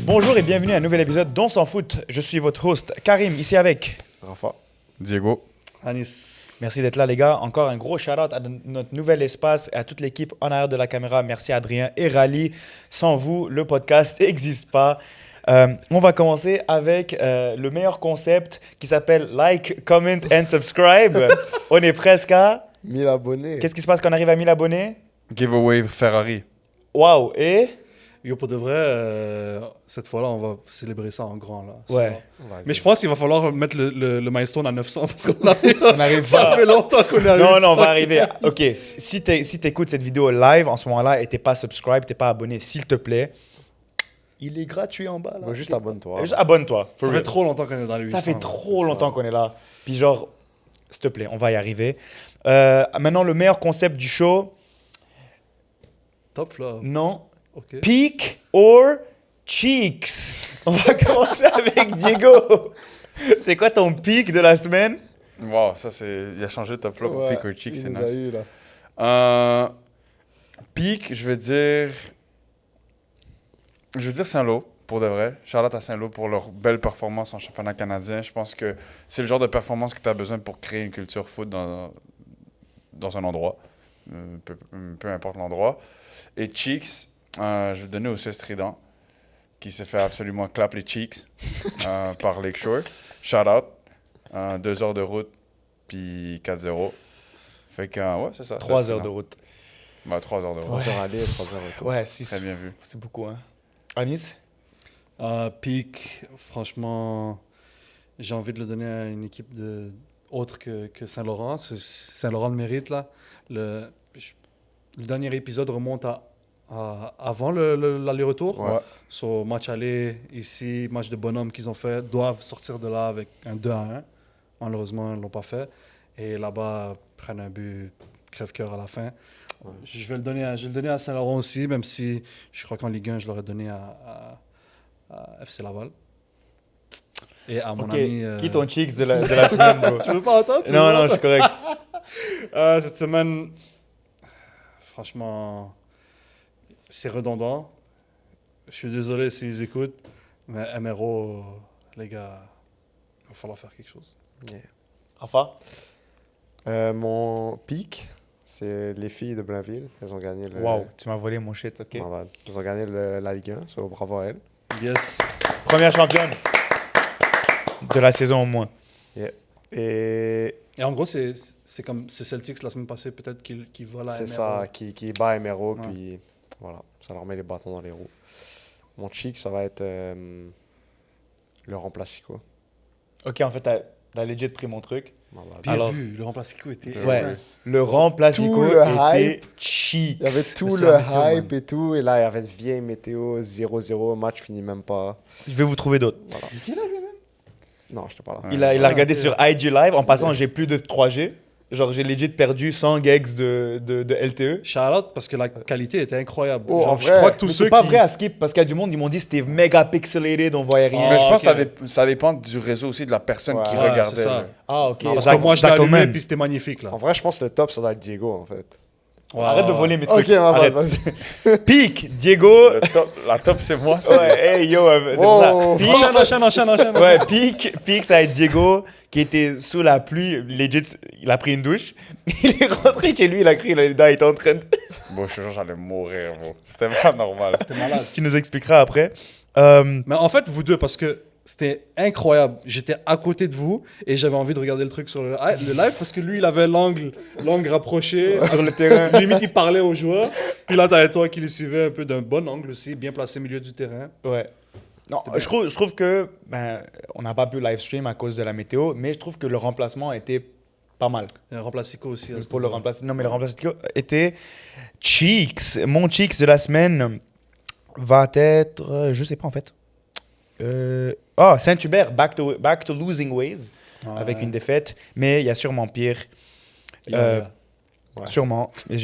Bonjour et bienvenue à un nouvel épisode d'On s'en fout. Je suis votre host Karim, ici avec Rafa. Diego. Anis. Merci d'être là les gars. Encore un gros shout-out à notre nouvel espace et à toute l'équipe en arrière de la caméra. Merci Adrien et Rally. Sans vous, le podcast n'existe pas. On va commencer avec le meilleur concept qui s'appelle Like, Comment and Subscribe. On est presque à... 1000 abonnés. Qu'est-ce qui se passe quand on arrive à 1000 abonnés? Giveaway Ferrari. Waouh. Et... Yo, pour de vrai, cette fois-là, on va célébrer ça en grand. Là. Ouais. Mais je pense qu'il va falloir mettre le milestone à 900 parce qu'on arrive. On arrive Ça pas. fait longtemps qu'on est arrivé. Non, on va arriver. OK, si t'écoutes cette vidéo live en ce moment-là et t'es pas subscribe, t'es pas abonné, s'il te plaît, il est gratuit en bas. Là. Bah, juste abonne-toi. Juste abonne-toi. Ça fait trop longtemps qu'on est dans les 800. Ça fait trop longtemps qu'on est là. Puis genre, s'il te plaît, on va y arriver. Maintenant, le meilleur concept du show, Top là. non. Ok. Peak or cheeks? On va commencer avec Diego. C'est quoi ton peak de la semaine? Wow, ça c'est. Il a changé de top là pour Peak or Cheek, c'est nice. Eu, là. Peak, je veux dire Saint-Lô, pour de vrai. Charlotte à Saint-Lô pour leur belle performance en championnat canadien. Je pense que c'est le genre de performance que tu as besoin pour créer une culture foot dans un endroit, peu importe l'endroit. Et Cheeks, je vais le donner au CES Trident, qui s'est fait absolument clap les cheeks par Lakeshore. Shout out. 2 heures de route, puis 4-0. Fait que, ouais, c'est ça. 3 heures de route. Bah, 3 heures de route. 3 heures aller, 3 heures retour. Ouais, Très bien vu. c'est beaucoup. Hein. Anis? Peak, franchement, j'ai envie de le donner à une équipe autre que Saint-Laurent. C'est Saint-Laurent le mérite là. Le dernier épisode remonte à avant l'aller-retour. Ouais. So, match aller ici, match de bonhomme qu'ils ont fait, doivent sortir de là avec un 2-1. Malheureusement, ils ne l'ont pas fait. Et là-bas, prennent un but crève-cœur à la fin. Ouais. Je vais le donner à Saint-Laurent aussi, même si je crois qu'en Ligue 1, je l'aurais donné à FC Laval. Et à mon ami... Qui est ton cheeks de la semaine, bro? Tu veux pas entendre? Non, je suis correct. Cette semaine, franchement, c'est redondant. Je suis désolé s'ils écoutent, mais MRO, les gars, il va falloir faire quelque chose. Yeah. Rafa? Mon pic, c'est les filles de Blainville. Elles ont gagné le... Wow, tu m'as volé mon shit, ok. Malade. Elles ont gagné la Ligue 1, so bravo à elles. Yes. Première championne de la saison au moins. Yeah. Et Et en gros, c'est Celtics la semaine passée, peut-être qui volent à MRO. c'est ça, qui bat MRO, Ouais. puis voilà, ça leur met les bâtons dans les roues. Mon chic, ça va être le remplacico. Ok, en fait, t'as legit pris mon truc. Malade. Bien Alors- vu, le remplacico était... Ouais, le remplacico Tout le était hype. cheeks. Il y avait tout Mais c'est le la météo, hype et tout, et là, il y avait une vieille météo, 0-0, match finit même pas. Je vais vous trouver d'autres. Voilà. Il était là lui-même. Non, je te parle. Ouais. Il a regardé ok. sur IG Live. En passant, j'ai plus de 3G. Genre, j'ai legit perdu 100 gigs de LTE. Shout-out, parce que la qualité était incroyable. Oh, Genre, en je vrai. crois que tous Mais ceux c'est pas qui... vrai à Skip parce qu'il y a du monde, ils m'ont dit que c'était méga pixelated, on voyait rien. Mais je pense ok. que ça dépend du réseau aussi, de la personne Ouais. qui Ouais, regardait. c'est ça. là. Ah, ok. Parce que moi, je l'ai allumé, puis c'était magnifique, là. En vrai, je pense que le top, ça doit être Diego, en fait. Ouais, Arrête de ouais. voler mes Ok, trucs. ma Arrête. vas-y. Peak, Diego. La top, c'est moi, ça. Ouais, hey yo, c'est pour Wow. ça. Peak, Enchaîne. ouais, Peak, ça va être Diego qui était sous la pluie. Legit, il a pris une douche. Il est rentré chez lui, il a crié là-dedans, il était en train de. Bon, je te jure, j'allais mourir, bro. C'était pas normal. T'es malade. Tu nous expliqueras après. Mais en fait, vous deux, parce que c'était incroyable. J'étais à côté de vous et j'avais envie de regarder le truc sur le live parce que lui, il avait l'angle rapproché. Sur le terrain. Limite, il parlait aux joueurs. Puis là, t'avais toi qui les suivais un peu d'un bon angle aussi, bien placé au milieu du terrain. Ouais. Non, je trouve que on n'a pas pu live stream à cause de la météo, mais je trouve que le remplacement était pas mal. Et un remplacico aussi. Pour le remplacer. Non, mais le remplacement était Cheeks. Mon Cheeks de la semaine va être, je sais pas en fait. Saint-Hubert, back to losing ways, avec une défaite, mais il y a sûrement pire. Ouais. Sûrement. J'ai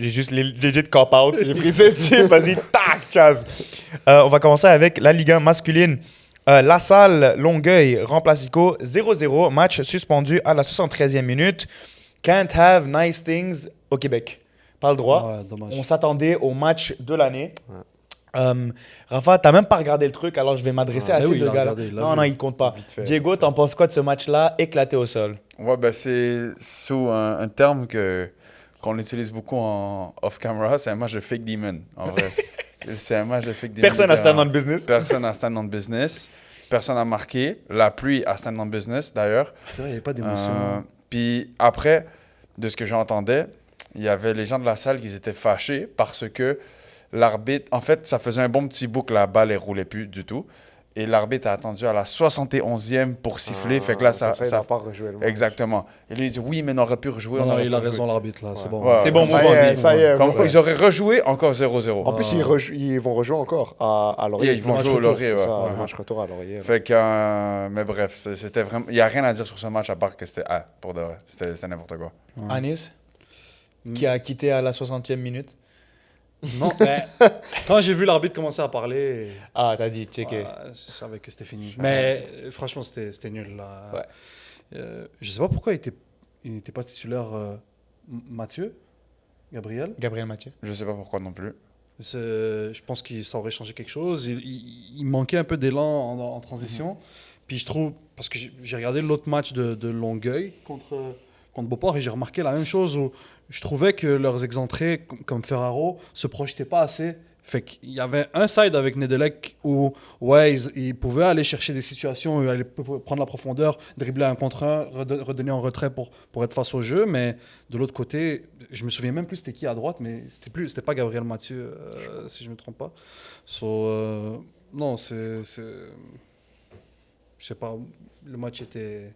juste legit cop-out. J'ai pris ce type. Vas-y, tac, chaz. On va commencer avec la Ligue 1 masculine. La Salle, Longueuil, remplacico, 0-0. Match suspendu à la 73e minute. Can't have nice things au Québec. pas le droit. Ouais, dommage. On s'attendait au match de l'année. Ouais. Rafa, t'as même pas regardé le truc, alors je vais m'adresser Ah, à mais ces oui, deux il a gars-là. regardé, il l'a Non, vu. non, il compte pas. Vite fait, Diego, vite t'en fait. penses quoi de ce match-là éclaté au sol? Ouais, ben c'est sous un terme qu'on utilise beaucoup en off-camera, c'est un match de fake demon, en vrai. C'est un match de fake demon. Personne n'a stand on business. Personne n'a stand on business. Personne n'a marqué. La pluie a stand on business, d'ailleurs. C'est vrai, il n'y avait pas d'émotion. Puis après, de ce que j'entendais, il y avait les gens de la salle qui étaient fâchés parce que l'arbitre... En fait, ça faisait un bon petit bout que la balle ne roulait plus du tout. Et l'arbitre a attendu à la 71e pour siffler. Fait que là, ça n'a pas rejoué le match. exactement. Et là, il dit oui, mais on aurait pu rejouer. Non, on non, aurait il pu a rejouer. raison, l'arbitre, là. C'est Ouais. bon. Ouais, C'est bon, ça mouvement. y est, Ça y est. Comme ouais. ils auraient rejoué encore 0-0. En plus, ils vont rejouer encore à Laurier. Ils vont Le match jouer au retour, Laurier, c'est ouais. ça, Ouais. le match retour à Laurier. Fait que, mais bref, c'était vraiment. Il n'y a rien à dire sur ce match à part que c'était pour de vrai. C'était n'importe quoi. Anis, qui a quitté à la 60e minute. Non, mais quand j'ai vu l'arbitre commencer à parler, Ah, t'as dit, checké. je savais que c'était fini. Mais franchement, c'était nul. Là. Ouais. Je sais pas pourquoi il n'était pas titulaire Mathieu, Gabriel. Gabriel Mathieu. Je sais pas pourquoi non plus. Je pense qu'il ça aurait changé quelque chose. Il manquait un peu d'élan en transition. Puis je trouve, parce que j'ai regardé l'autre match de Longueuil contre Beauport et j'ai remarqué la même chose où je trouvais que leurs excentrés, comme Ferraro, se projetaient pas assez. Fait qu'il y avait un side avec Nedelec où ouais, ils pouvaient aller chercher des situations, aller prendre la profondeur, dribbler un contre un, redonner en retrait pour être face au jeu. Mais de l'autre côté, je me souviens même plus c'était qui à droite, mais c'était pas Gabriel Mathieu, si je me trompe pas. Non, je sais pas, le match était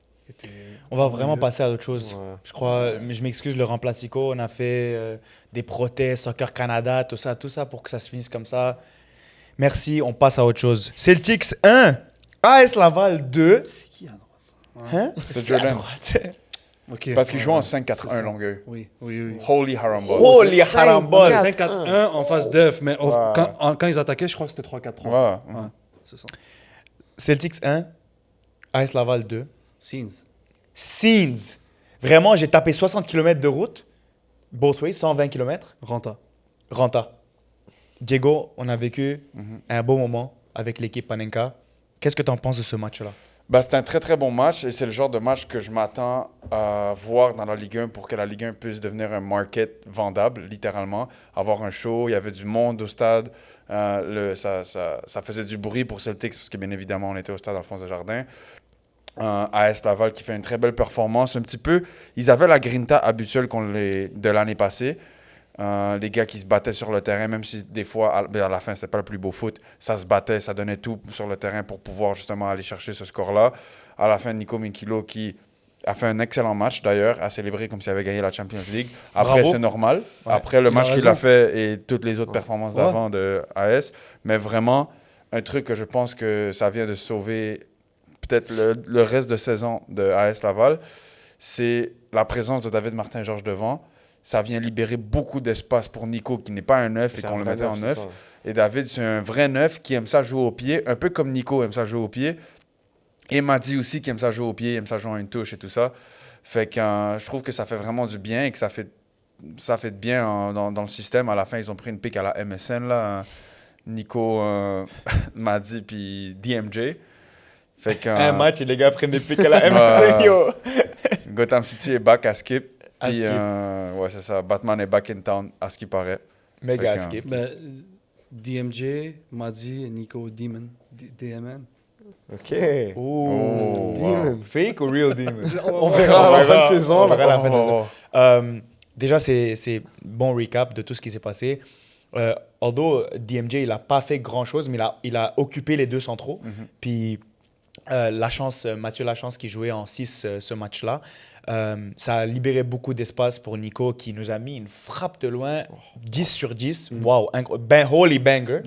On va vraiment passer à autre chose. Ouais. Je crois, mais je m'excuse, le remplacico, on a fait des protestes, Soccer Canada, tout ça pour que ça se finisse comme ça. Merci, on passe à autre chose. Celtics 1, AS Laval 2. C'est qui à droite? Hein? C'est Qui à Jordan. droite? Ok. Parce qu'ils jouent en c'est 5-4-1 ça. Longueuil. Oui. Holy Harambol. Holy Harambol! 5-4-1 en face d'EF, mais Ouais. quand ils attaquaient, je crois que c'était 3-4-3. Ouais. Ouais, c'est ça. Celtics 1, AS Laval 2. Scenes. Scenes. Vraiment, j'ai tapé 60 km de route, both ways, 120 km. Renta. Renta. Diego, on a vécu un beau moment avec l'équipe Panenka. Qu'est-ce que tu en penses de ce match-là? Bah, c'est un très très bon match et c'est le genre de match que je m'attends à voir dans la Ligue 1 pour que la Ligue 1 puisse devenir un market vendable, littéralement. Avoir un show, il y avait du monde au stade, ça faisait du bruit pour Celtics parce que bien évidemment on était au stade Alphonse Desjardins. AS Laval qui fait une très belle performance. Un petit peu, ils avaient la grinta habituelle de l'année passée. Les gars qui se battaient sur le terrain, même si des fois, à la fin, c'était pas le plus beau foot, ça se battait, ça donnait tout sur le terrain pour pouvoir justement aller chercher ce score-là. À la fin, Nico Minkilo qui a fait un excellent match d'ailleurs, a célébré comme s'il avait gagné la Champions League. Après, Bravo. c'est normal. Ouais, Après le il a match qu'il raison. a fait et toutes les autres performances Ouais. d'avant de AS. Mais vraiment, un truc que je pense que ça vient de sauver peut-être le reste de saison de AS Laval, c'est la présence de David Martin-Georges devant. Ça vient libérer beaucoup d'espace pour Nico, qui n'est pas un neuf et C'est qu'on un le vrai mettait en neuf, neuf. c'est ça. Et David, c'est un vrai neuf qui aime ça jouer au pied, un peu comme Nico aime ça jouer au pied. Et Madi aussi qui aime ça jouer au pied, aime ça jouer en une touche et tout ça. Fait que je trouve que ça fait vraiment du bien et que ça fait de bien dans le système. À la fin, ils ont pris une pique à la MSN, là. Nico, Madi puis DMJ. Fait que, Un match et les gars prennent des pics à la Ouais. MSN, yo. Gotham City est back à skip. À Puis, skip. ouais, c'est ça. Batman est back in town, à ce qui paraît. Méga Fait que, skip. Ben, DMJ, Madi et Nico Demon. DMN. Ok. Oh, Demon. Fake ou real demon? On verra à la fin de saison. On verra à la fin de Oh, saison. Déjà, c'est bon recap de tout ce qui s'est passé. Although DMJ, il n'a pas fait grand-chose, mais il a occupé les deux centraux. Puis Mathieu Lachance qui jouait en 6 ce match-là, ça a libéré beaucoup d'espace pour Nico qui nous a mis une frappe de loin, 10 sur 10. Wow, holy banger.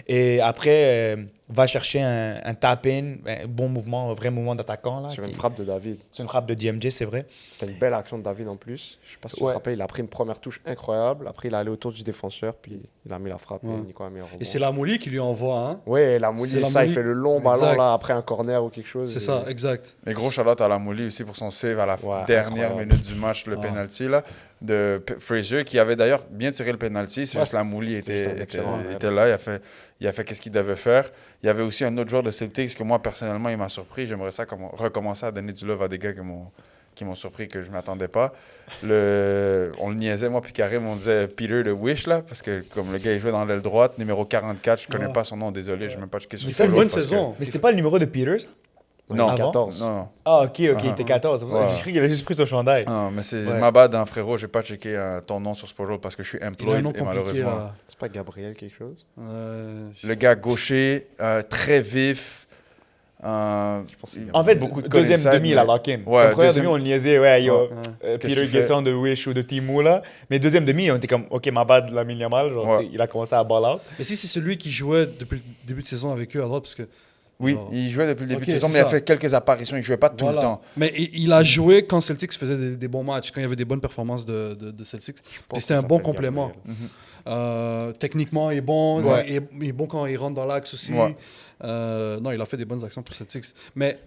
Et après, va chercher un tap-in, un bon mouvement, un vrai mouvement d'attaquant. Là, Sur qui- une frappe de David. C'est une frappe de DMJ, c'est vrai. C'était une belle action de David en plus. Je sais pas si tu te rappelles, il a pris une première touche incroyable. Après, il est allé autour du défenseur, puis il a mis la frappe. Ouais. Et Nico a mis un rebond. Et c'est Lamouli qui lui envoie, hein. Ouais, la C'est moulie, la ça, il moulie. fait le long ballon Exact. là après un corner ou quelque chose. C'est et- ça, exact. Et gros shout-out à la Mouli aussi pour son save à la Ouais. dernière incroyable. minute du match, le penalty là, de Frazier, qui avait d'ailleurs bien tiré le penalty. C'est Ouais, juste la Mouli c'était était, un était, excellent, était là. Il a fait qu'est-ce qu'il devait faire. Il y avait aussi un autre joueur de Celtics que moi, personnellement, il m'a surpris. J'aimerais ça recommencer à donner du love à des gars qui m'ont surpris, que je ne m'attendais pas. On le niaisait, moi, puis Karim, on disait Peter le Wish, là, parce que comme le gars, il jouait dans l'aile droite, numéro 44, je ne connais Ouais. pas son nom, désolé, je ne sais même pas checker sur Mais C'est une Follow bonne parce que- saison. Mais c'était pas le numéro de Peters? Non, Avant? 14. non. Ah, ok, il Ah. était 14. C'est pour ça que Ouais. j'ai cru qu'il a juste pris son chandail. Non, mais c'est Ouais. ma bad, hein, frérot. Je n'ai pas checké ton nom sur Spojo parce que je suis Il a un employed nom et compliqué, malheureusement. là. C'est pas Gabriel quelque chose? Le gars gaucher, très vif. pense qu'il y a En fait, beaucoup de deuxième connaissances, demi, il a lock-in. Ouais, Comme première deuxième- demi, on le niaisait, ouais, yo, Ouais. Qu'est-ce Peter qu'il fait? Guessant de Wish ou de Timou, là. Mais deuxième demi, on était comme, ok, ma bad, la Yamal, genre, Ouais. il a commencé à ball out. Mais si c'est celui qui jouait depuis le début de saison avec eux à droite, parce que. Oui, genre- il jouait depuis le début Ok, de saison, c'est mais il a ça. fait quelques apparitions. Il ne jouait pas tout Voilà. le temps. Mais il a joué quand Celtics faisait des bons matchs, quand il y avait des bonnes performances de Celtics. Puis pense c'était que un ça bon s'appelle complément. Gabriel. Techniquement, il est bon. Ouais. Il est bon quand il rentre dans l'axe aussi. Ouais. Non, il a fait des bonnes actions pour Celtics. Mais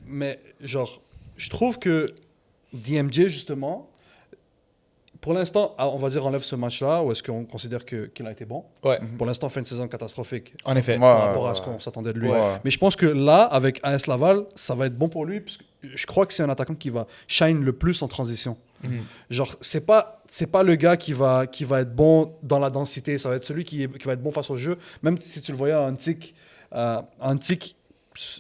genre, je trouve que DMJ, justement, pour l'instant, on va dire, enlève ce match-là, ou est-ce qu'on considère qu'il a été bon? Ouais, Pour l'instant, fin de saison catastrophique en effet. Moi, par rapport à ce qu'on s'attendait de lui. Ouais. Mais je pense que là, avec AS Laval, ça va être bon pour lui, parce que je crois que c'est un attaquant qui va shine le plus en transition. Mhm. Genre, c'est pas le gars qui va être bon dans la densité, ça va être celui qui va être bon face au jeu. Même si tu le voyais à Antique,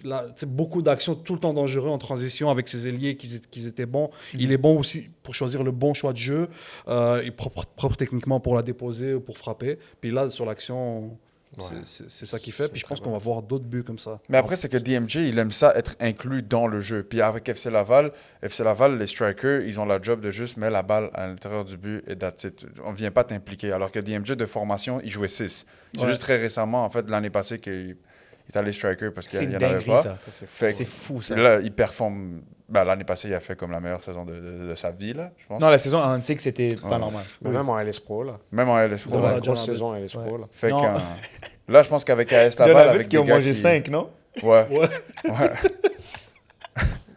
là, tu sais, beaucoup d'actions tout le temps dangereux en transition avec ses ailiers qui étaient bons. Il est bon aussi pour choisir le bon choix de jeu. Il est propre techniquement pour la déposer ou pour frapper. Puis là, sur l'action, c'est ça qu'il fait. Puis je pense qu'on va voir d'autres buts comme ça. Mais après, c'est que DMJ, il aime ça être inclus dans le jeu. Puis avec FC Laval, les strikers, ils ont la job de juste mettre la balle à l'intérieur du but et that's it. On ne vient pas t'impliquer. Alors que DMJ, de formation, il jouait 6. C'est Ouais. juste très récemment, en fait, l'année passée, qu'il est allé striker parce C'est qu'il une n'y en avait dinguerie, pas. ça. Fait C'est que fou, ça. là, il performe. Ben, l'année passée, il a fait comme la meilleure saison de sa vie, là, je pense. Non, la saison à Antique, c'était pas Ouais. normal. Mais même en LS Pro, là. Même en LS Pro. Devant Ouais, la grosse John saison en LS Pro, là. Fait que, Non. là, je pense qu'avec AS John Laval, Abbott avec qui des ont gars mangé 5, non? Ouais. Ouais.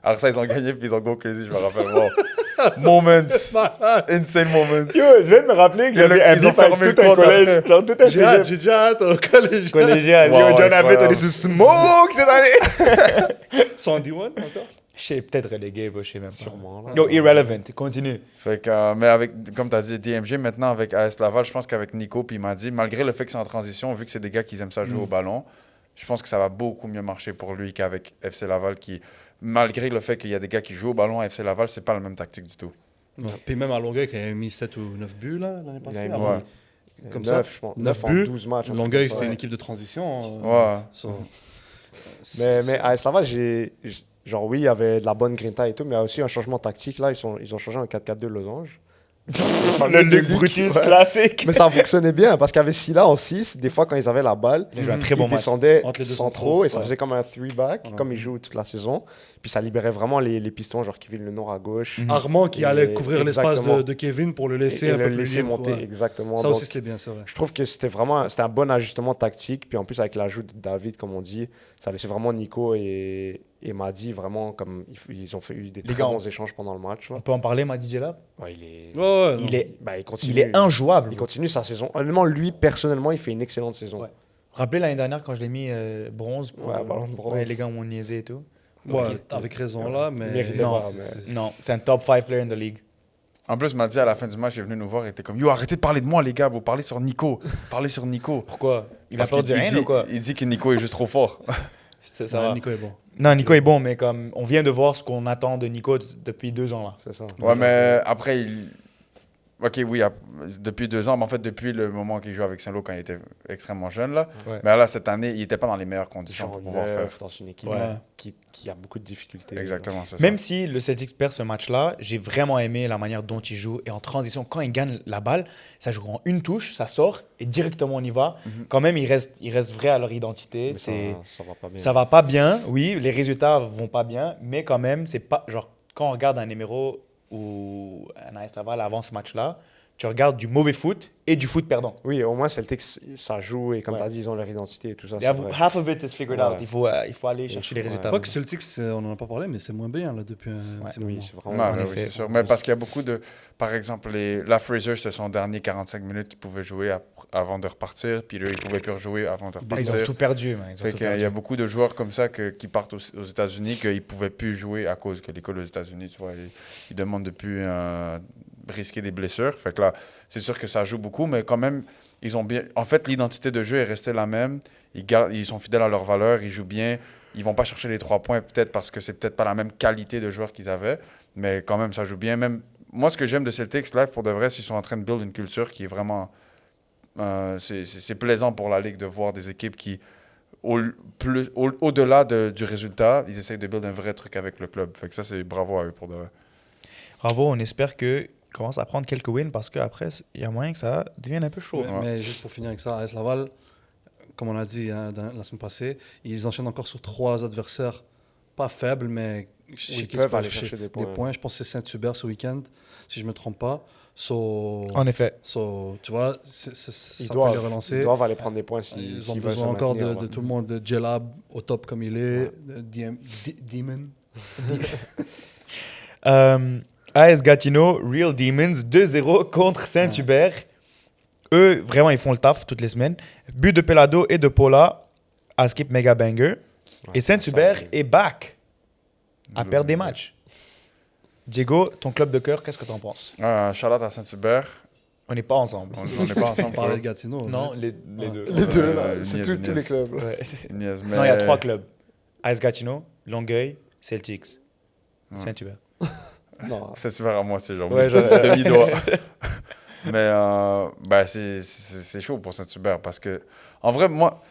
Alors ça, ils ont gagné puis ils ont go crazy, je me rappelle. Wow. Moments. Insane moments. Yo, je viens de me rappeler que j'avais un Ils ont beef avec fermé tout le un compte collège. après. Genre tout un J'ai hâte, cégep j'ai déjà hâte au collège. collégial. Wow, Yo, John Abbott, incroyable. on est sous smoke cette année. 101 encore? Je sais, peut-être relégué, je sais même pas. Sûrement, là. Yo, irrelevant, continue. Fait que, mais avec, comme tu as dit, DMG, maintenant avec AS Laval, je pense qu'avec Nico, puis il m'a dit, malgré le fait que c'est en transition, vu que c'est des gars qui aiment ça jouer au ballon, je pense que ça va beaucoup mieux marcher pour lui qu'avec FC Laval, qui, malgré le fait qu'il y a des gars qui jouent au ballon à FC Laval, c'est pas la même tactique du tout. Ouais. Puis même à Longueuil, qui avait mis 7 ou 9 buts là, l'année Il a passée. mis avant. Ouais. Comme 9, ça. je pense. 9 9 en buts. 12 matchs. un truc Longueuil, comme ça. c'était une équipe de transition. Ouais. Mais à AS Laval, genre, oui, il y avait de la bonne grinta et tout, mais il y a aussi un changement tactique. Là, ils ont changé un 4-4-2 losange. Le Luc Brutus Ouais. classique. Mais ça fonctionnait bien parce qu'il y avait Silla en 6. Des fois, quand ils avaient la balle, Il a joué un très bon ils match. descendaient Entre les deux centraux et ça ouais. faisait comme un 3-back, Ouais. comme ils jouent toute la saison. Puis ça libérait vraiment les pistons, genre Kevin Lenoir à gauche. Armand qui allait Et- couvrir l'espace exactement. de Kevin pour le laisser et un le peu plus laisser libre, monter, ouais. exactement. Ça Donc, aussi, c'était bien, c'est vrai. je trouve que c'était un bon ajustement tactique. Puis en plus, avec l'ajout de David, comme on dit, ça laissait vraiment Nico et Madi vraiment comme ils ont fait eu des Les très gars, bons échanges pendant le match. Là. On peut en parler, ma DJ là? Ouais, il est, Ouais, Il est, il continue. il est injouable. Il continue sa saison. Honnêtement, lui, personnellement, il fait une excellente saison. Ouais. Rappelez l'année dernière quand je l'ai mis bronze. Pour, Ouais, ballon de bronze. Ouais, les gars m'ont niaisé et tout. Ouais, Ok. avec raison là, mais. Il méritait Non, pas, mais- non, c'est un top 5 player in the league. En plus, m'a dit à la fin du match, il est venu nous voir et était comme, yo, arrêtez de parler de moi, les gars, vous parlez sur Nico. Parlez sur Nico. Pourquoi? Il a Parce peur qu'il du rien dit, ou quoi? il dit que Nico est juste trop fort. Ça Ouais, va. Nico est bon. Non, Nico est bon, mais comme on vient de voir ce qu'on attend de Nico depuis 2 ans là. C'est ça. Ouais, mais après, Ok, oui, depuis 2 ans, mais en fait, depuis le moment qu'il joue avec Saint-Lô quand il était extrêmement jeune, là. Ouais. Mais là, cette année, il n'était pas dans les meilleures conditions Genre pour pouvoir faire. neuf dans une équipe Ouais. qui a beaucoup de difficultés. Exactement, c'est ça. Même si le Celtics perd ce match-là, j'ai vraiment aimé la manière dont il joue. Et en transition, quand il gagne la balle, ça joue en une touche, ça sort et directement on y va. Quand même, ils restent vrais à leur identité. Mais C'est, ça va pas bien. ça va pas bien, oui, les résultats vont pas bien, mais quand même, c'est pas genre quand on regarde un numéro ou un AS Laval avant ce match-là, tu regardes du mauvais foot et du foot perdant. Oui, au moins Celtics, ça joue et comme Ouais. tu as dit, ils ont leur identité et tout ça. They have- half of it is figured Ouais. out. Il faut aller chercher les Ouais. résultats. Je crois que Celtics, on n'en a pas parlé, mais c'est moins bien là, depuis un petit moment. Oui, c'est Ouais, vraiment. en oui, effet. c'est sûr. Mais parce qu'il y a beaucoup de. Par exemple, la Fraser, c'était son dernier 45 minutes qu'il pouvait jouer avant de repartir. Puis là, il pouvait plus rejouer avant de Ils repartir. ont tout perdu, man. Ils ont Fait tout qu'il y perdu. a beaucoup de joueurs comme ça qui partent aux États-Unis qu'ils ne pouvaient plus jouer à cause que l'école aux États-Unis, tu vois, ils demandent de plus risquer des blessures. Fait que là, c'est sûr que ça joue beaucoup, mais quand même, ils ont bien. En fait, l'identité de jeu est restée la même. Ils sont fidèles à leurs valeurs, ils jouent bien. Ils vont pas chercher les 3 points, peut-être parce que c'est peut-être pas la même qualité de joueurs qu'ils avaient, mais quand même, ça joue bien. Même moi, ce que j'aime de Celtics, là, pour de vrai, c'est qu'ils sont en train de build une culture qui est vraiment. C'est plaisant pour la Ligue de voir des équipes qui, au-delà du résultat, ils essayent de build un vrai truc avec le club. Fait que ça, c'est bravo à eux pour de vrai. Bravo, on espère qu'ils commencent à prendre quelques wins parce qu'après, il y a moyen que ça devienne un peu chaud. Mais juste pour finir avec ça, AS Laval, comme on a dit la semaine passée, ils enchaînent encore sur 3 adversaires pas faibles, mais Ils peuvent aller chercher des points. Je pense que c'est Saint-Hubert ce week-end, si je ne me trompe pas. En effet. Tu vois, Ils ça peut les relancer. doivent aller prendre des points Ils s'ils ont veulent besoin se encore maintenir, de ouais. tout le monde, de Jelab au top comme il est, Demon. AS Gatineau, Real Demons, 2-0 contre Saint-Hubert. Eux, vraiment, ils font le taf toutes les semaines. But de Pelado et de Paula à skip Mega Banger. Et Saint-Hubert ça, est back à perdre des matchs. Diego, ton club de cœur, qu'est-ce que t'en penses? Charlotte à Saint-Hubert, On n'est pas ensemble. on n'est pas On ensemble. parlait de Gatineau. Non, ouais. les deux. Les deux, là, Euh, c'est niaise, tous les niaise. clubs. là. Ouais. Niaise, Non, il y a mais- 3 clubs. AS Gatineau, Longueuil, Celtics. Ouais. Saint-Hubert. Non, Saint-Hubert à moi, c'est genre Ouais, demi-doigt. Mais ben, c'est chaud pour Saint-Hubert parce que, en vrai, moi,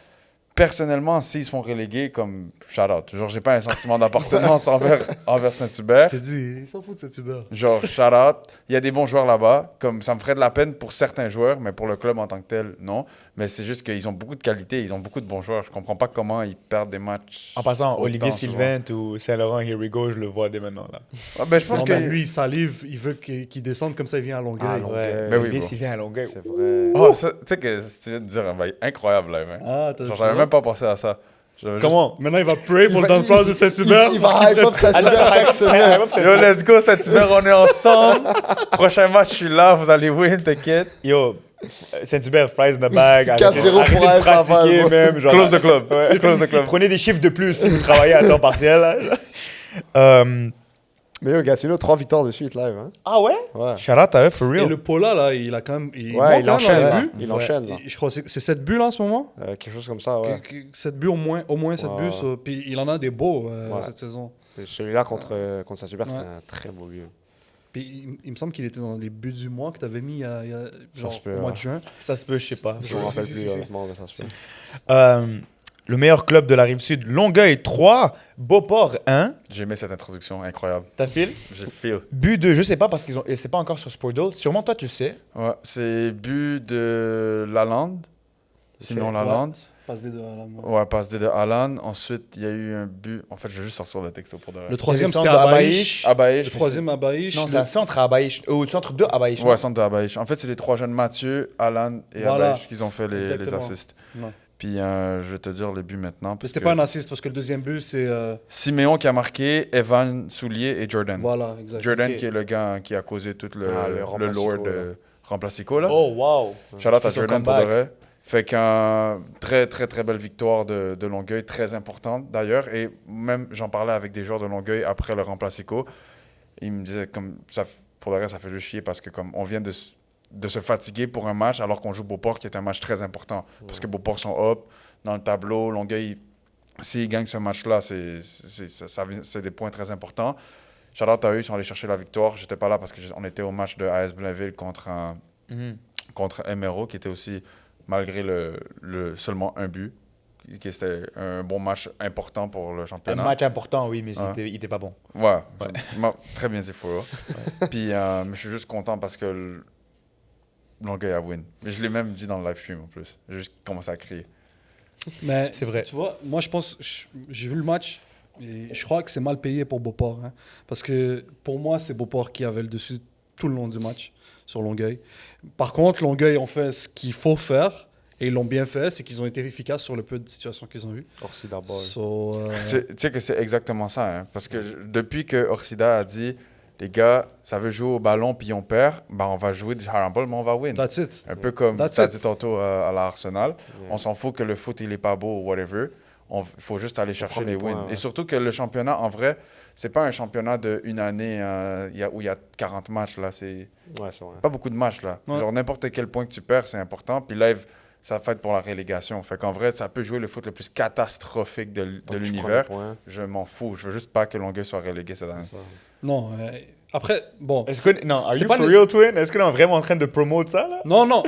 personnellement, s'ils se font reléguer comme shout-out, genre, j'ai pas un sentiment d'appartenance envers Je Saint-Hubert. t'ai dit, ils s'en foutent de Saint-Hubert. Genre, shout-out, il y a des bons joueurs là-bas. Comme ça me ferait de la peine pour certains joueurs, mais pour le club en tant que tel, non. Mais c'est juste qu'ils ont beaucoup de qualité, ils ont beaucoup de bons joueurs. Je comprends pas comment ils perdent des matchs. En passant, autant Olivier souvent. Sylvain ou Saint-Laurent, here we go, je le vois dès maintenant. Là. Ah, ben, je pense Non, que. mais lui, il salive, il veut qu'il descende comme ça, il vient à Longueuil. Ah, Longueuil. Ouais, Ben oui, Olivier bro. Sylvain à Longueuil. c'est vrai. Oh, tu sais que tu viens de dire un bail incroyable là, hein. Ah, Genre, j'avais même pas pensé à ça. J'avais Comment? Maintenant, il va pray pour le downfall de Saint-Hubert. Il va hype up Saint-Hubert chaque semaine. Yo, let's go, Saint-Hubert, on est ensemble. Prochain match, je suis là, vous allez win, t'inquiète. Yo, Saint-Hubert, fries in the bag. 4-0 arrêtez pour de AS Laval, pratiquer bro. même. Genre, Close the club. Ouais. Close the club. Prenez des chiffres de plus si vous travaillez à temps partiel. Là. Mais yo, Gatineau, 3 victoires de suite live. Hein? Ah ouais? Ouais. Shout out à eux, for Et real. le Pola, là, il a quand même. Ouais, il monte quand même enchaîne dans là. les buts. Il enchaîne là. Et je crois que c'est 7 buts là en ce moment. Quelque chose comme ça, ouais. 7 buts au moins 7 Ouais. buts. Ça. Puis il en a des beaux Ouais. cette saison. Et celui-là contre Saint-Hubert, c'était Ouais. un très beau but. Puis il me semble qu'il était dans les buts du mois que tu avais mis il y a genre, se peut, au mois ouais. de juin. Ça se peut, je sais pas. Je me rappelle plus honnêtement, mais ça se fait. Le meilleur club de la Rive-Sud, Longueuil 3, Beauport 1. J'ai aimé cette introduction, incroyable. T'as fil? J'ai feel. But 2, je sais pas parce qu'ils ont, et c'est pas encore sur Sportdale. Sûrement toi tu le sais. Ouais, c'est but de Lalande. Sinon, Ok. Lalande. Passe des deux à la main. Ouais, passe D de Alan. Ensuite, il y a eu un but. En fait, je vais juste sortir le texto pour de vrai. Le troisième, centre c'était de Abaïch. Abaïch. Le troisième, Abaïch. Non, c'est un centre à Abaïch. Ou centre 2 à Abaïch. Ouais, centre de Abaïch. En fait, c'est les 3 jeunes Mathieu, Alan et Voilà. Abaïch qui ont fait les Exactement. assists. Ouais. Puis, je vais te dire les buts maintenant. Mais parce c'était que pas un assist parce que le deuxième but, c'est. Siméon qui a marqué, Evan Soulier et Jordan. Voilà, exact. Jordan Ok. qui est le gars qui a causé tout le Remplacico, lore de là. Remplacico. Là. Oh, wow. Shout-out Fait à son Jordan pour de comeback. vrai. Fait qu'un très, très, très belle victoire de Longueuil, très importante d'ailleurs. Et même, j'en parlais avec des joueurs de Longueuil après le Remplacico. Ils me disaient, comme ça, pour de vrai, ça fait juste chier parce que comme on vient de se fatiguer pour un match alors qu'on joue Beauport, qui est un match très important. Parce que Beauport sont up dans le tableau. Longueuil, s'ils gagnent ce match-là, c'est des points très importants. Shout-out à eux, ils sont allés chercher la victoire. J'étais pas là parce qu'on était au match de AS Blainville contre MRO, qui était aussi, malgré seulement un but, qui c'était un bon match important pour le Un championnat. match important, oui, mais Ouais. il était pas bon. Ouais, très bien, c'est faux. Puis, mais je suis juste content parce que Longueuil a win. Mais je l'ai même dit dans le live stream en plus. J'ai juste commencé à crier. Mais C'est vrai. tu vois, moi je pense, j'ai vu le match et je crois que c'est mal payé pour Beauport. Hein, parce que pour moi, c'est Beauport qui avait le dessus tout le long du match. sur Longueuil. Par contre, Longueuil ont fait ce qu'il faut faire et ils l'ont bien fait, c'est qu'ils ont été efficaces sur le peu de situations qu'ils ont eues. Orsi d'abord. Tu sais que c'est exactement ça. Hein, parce que depuis que Orsida a dit, les gars, ça veut jouer au ballon puis on perd, ben on va jouer du handball, mais on va win. That's it. Un peu comme That's tu as it. dit tantôt à l'Arsenal. Yeah. On s'en fout que le foot, il est pas beau ou whatever. Il faut juste aller chercher prendre les les points, wins. ouais. Et surtout que le championnat, en vrai, c'est pas un championnat d'une année où il y a 40 matchs. Là. C'est Ouais, c'est vrai. pas beaucoup de matchs. Là. Ouais. Genre, n'importe quel point que tu perds, c'est important. Puis là, ça fait pour la relégation. Fait qu'en vrai, ça peut jouer le foot le plus catastrophique de Donc, tu prends l'univers. les points, Je m'en fous. Je veux juste pas que Longueuil soit relégué cette année. c'est ça. Non, après, bon. Est-ce que non, are C'est you pas for les- real, Twin? Est-ce que l'on est vraiment en train de promote ça là? Non,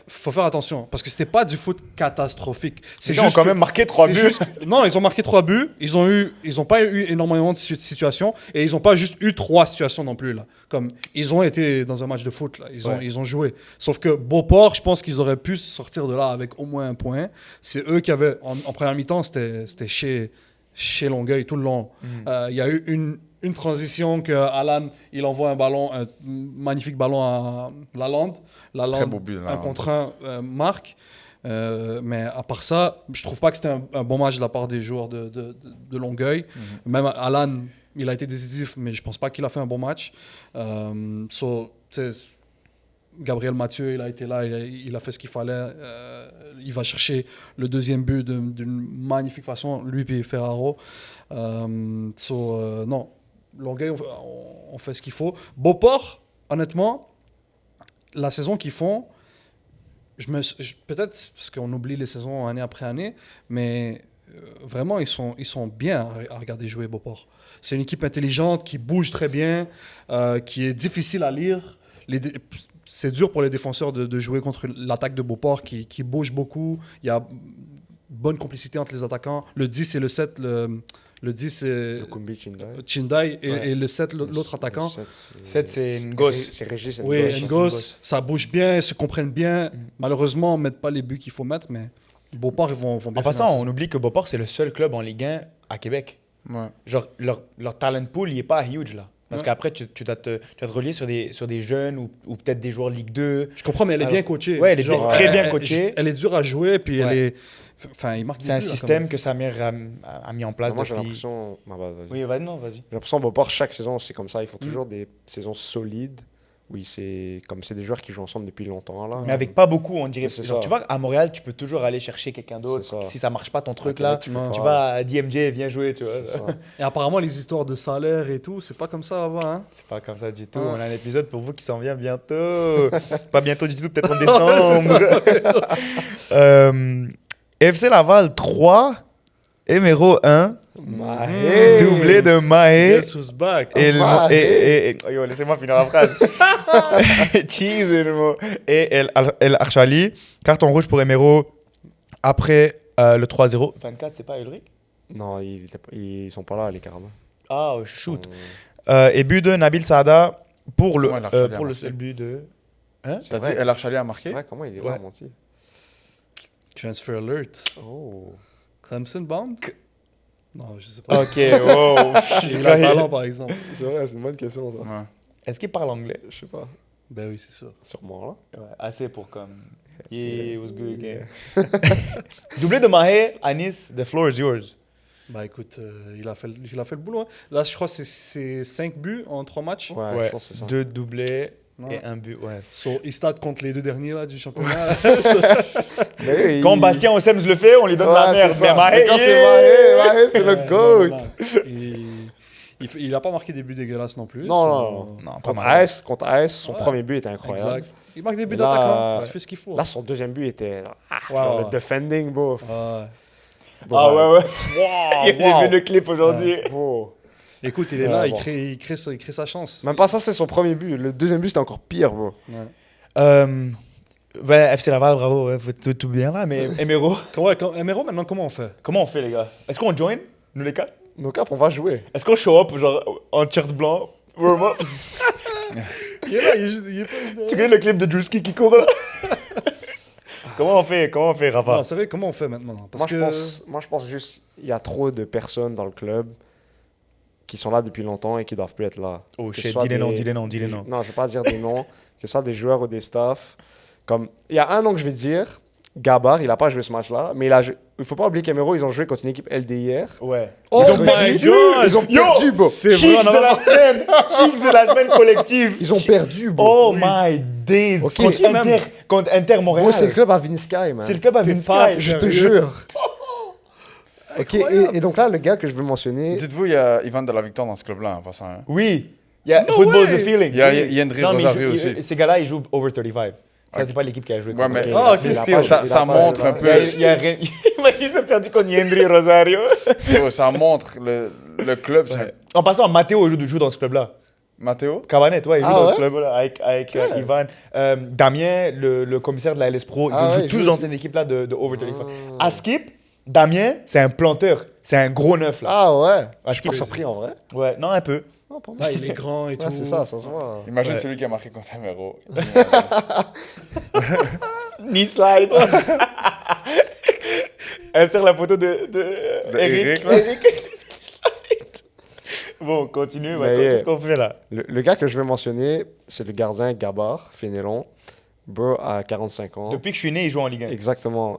faut faire attention parce que c'était pas du foot catastrophique. Ces gens ont quand que- même marqué 3 c'est buts. juste- non, ils ont marqué 3 buts. Ils ont pas eu énormément de situations et ils ont pas juste eu 3 situations non plus là. Comme ils ont été dans un match de foot là. Ils ont joué. Sauf que Beauport, je pense qu'ils auraient pu sortir de là avec au moins un point. C'est eux qui avaient en première mi-temps, c'était chez Longueuil tout le long. Il y a eu une transition que Alan il envoie un magnifique ballon à Lalande. Très beau but, un Lalande. contre un marque. Mais à part ça, je trouve pas que c'était un bon match de la part des joueurs de Longueuil. Même Alan, il a été décisif, mais je pense pas qu'il a fait un bon match. Gabriel Mathieu, il a été là, il a fait ce qu'il fallait. Il va chercher le deuxième but d'une magnifique façon, lui puis Ferraro. Non, Longueuil, on fait ce qu'il faut. Beauport, honnêtement, la saison qu'ils font, peut-être parce qu'on oublie les saisons année après année, mais vraiment, ils sont bien à regarder jouer Beauport. C'est une équipe intelligente qui bouge très bien, qui est difficile à lire. C'est dur pour les défenseurs de jouer contre l'attaque de Beauport qui bouge beaucoup. Il y a bonne complicité entre les attaquants. Le 10 et le 7, le 10 c'est Kumbi Chindai. Chindai Ouais. et le 7, l'autre attaquant. 7, c'est une gosse. C'est Régis Oui, Ngoss. Ngoss, ça bouge bien, ils se comprennent bien. Malheureusement, on ne met pas les buts qu'il faut mettre, mais Beauport, ils vont bien En finir passant, la on saison. oublie que Beauport, c'est le seul club en Ligue 1 à Québec. Ouais. Genre, leur talent pool, il est pas huge là. Parce Ouais. qu'apraprès, tu dois te relier sur des jeunes ou peut-être des joueurs Ligue 2. Je comprends, mais elle est Alors, bien coachée. ouais, elle est très bien coachée. Elle est dure à jouer, puis elle Ouais. est... Enfin, il marque des C'est un buts, là, quand système même. que Samir a mis en place Moi, j'ai depuis... l'impression. Ah, bah, vas-y. Oui, vas-y. J'ai l'impression que Beauport, chaque saison, c'est comme ça. Ils font toujours des saisons solides. Oui, c'est des joueurs qui jouent ensemble depuis longtemps. Là. Mais avec pas beaucoup, on dirait. Mais c'est Genre, ça. tu vois, à Montréal, tu peux toujours aller chercher quelqu'un C'est d'autre. ça. Si ça marche pas ton truc À là, Québec, peux tu pas. vas à DMJ, viens jouer, tu vois. C'est ça. Et apparemment, les histoires de salaire et tout, c'est pas comme ça avant. Hein? C'est pas comme ça du tout. Ouais. On a un épisode pour vous qui s'en vient bientôt. Pas bientôt du tout, peut-être en décembre. FC Laval 3, Emeraude 1, Mahé. doublé de Mahé. Guess who's back? Et, Mahé. yo, laissez-moi finir la phrase. Cheese et le mot. Et El Archali, carton rouge pour Emeraude après le 3-0. 24, c'est pas Ulrich? Non, ils sont pas là, les Carabins. Ah, shoot. Et but de Nabil Saada pour le, Ouais, El Archali a pour le marqué. seul but de. Hein? T'as dit vrai. El Archali a marqué? Ouais, comment il est Ouais. là, menti? Transfer alert. Oh. Clemson bound? Non, je sais pas. Ok, wow. Il a le ballon, par exemple. C'est vrai, c'est une bonne question, ça. Ouais. Est-ce qu'il parle anglais? Je sais pas. Ben oui, c'est ça. Sûrement, là. Ouais, assez pour comme. Yeah, it was good game. Doublé de Mahé à Nice, the floor is yours. Bah écoute, il a fait le boulot. Hein. Là, je crois que c'est 5 buts en 3 matchs. Ouais, je pense que c'est ça. 2 doublés Ouais. et un but. Ouais. So, il stade contre les 2 derniers là, du championnat. Mais oui, Quand Bastien Ossems le fait, on lui donne la Ouais, merde. c'est ça. Mais Mahé, Mais quand c'est yeah! Mahé, c'est le Ouais, GOAT. non. Il a pas marqué des buts dégueulasses non plus. Non, so- non, Non, pas Contre mal. AS, son Ouais. premier but était incroyable. Exact. Il marque des buts Et là, d'attaquant. Il fait ce qu'il faut. Là, son deuxième but était Ouais, genre ouais. le defending, bro. Ouais. Bon, Ah bah, ouais, ouais. wow, J'ai vu le clip aujourd'hui. bro. Écoute, il est Ouais, là, bon. il crée sa chance. Même pas ça, c'est son premier but. Le deuxième but, c'était encore pire, bro. Ouais. Ouais, FC Laval, bravo, ouais, vous êtes tout bien là, mais Emeraude, Emeraude, maintenant, comment on fait? comment on fait les gars? Est-ce qu'on join, nous les quatre? Donc, on va jouer. Est-ce qu'on show up genre en t-shirt blanc? Warm up? Il est là, il est pas... Tu connais le clip de Drewski qui court là? Comment on fait, Rafa? Non, c'est vrai, comment on fait maintenant? Parce Moi, que... je pense juste il y a trop de personnes dans le club qui sont là depuis longtemps et qui doivent plus être là. Oh Que ce shit, soit dis les noms, des- dis les noms, dis les noms. Non, je vais pas dire des noms. Que ce soit des joueurs ou des staffs. Comme, il y a un nom que je vais dire, Gabar, il a pas joué ce match-là, mais il faut pas oublier qu'Emero, ils ont joué contre une équipe LDIR. Ouais. Oh Ils ont my perdu. God. Ils ont perdu, bro. C'est Cheeks vrai, de la semaine. Cheeks de la semaine collective. Ils ont perdu, bro. Oh my days. Ok. Contre Qui Inter, contre Inter Montréal. Bro, c'est le club à Vinsky, man. C'est le club à T'es Vince pas- Sky. Je te Sérieux? jure. Ok, et donc là, le gars que je veux mentionner, Dites-vous, il y a Ivan de la Victoire dans ce club's-là, en passant. Hein. Oui. Il y a No Football way. is a feeling. Il y a Oui. Yandri Non, mais Rosario il joue- aussi. Ces gars-là, ils jouent over 35. Ça, Ok. c'est pas l'équipe qui a joué. Ouais, contre mais Inter. Ah, ok, il a c'était- pas- ça, il a ça pas- montre il a- un Il y a, peu. il y a rien. Il s'est perdu contre Yandri Rosario. Ça montre le club. c'est un- Ouais. En passant, Matteo joue dans ce club-là. Matteo? Cabanet, ouais, il joue Ah dans ouais? ce club-là avec Ivan. Damien, le commissaire de la LS Pro, ils Ah jouent ouais, il tous joue dans aussi. cette équipe-là de Over 35. Askip, Damien, c'est un planteur. C'est un gros neuf, là. ah ouais, je suis Askip, pas surpris en vrai. Ouais, non, un peu. Non, pas mal. Là, il est grand et tout. Ouais, c'est ça se voit. Imagine Ouais. celui qui a marqué contre Amero. Ni slide. Insère la photo de Eric, Eric. là. Bon, continue. Mais Qu'est-ce qu'on fait là? Le gars que je veux mentionner, c'est le gardien Gabar, Fénélon. Bro, à 45 ans. Depuis que je suis né, il joue en Ligue 1. Exactement.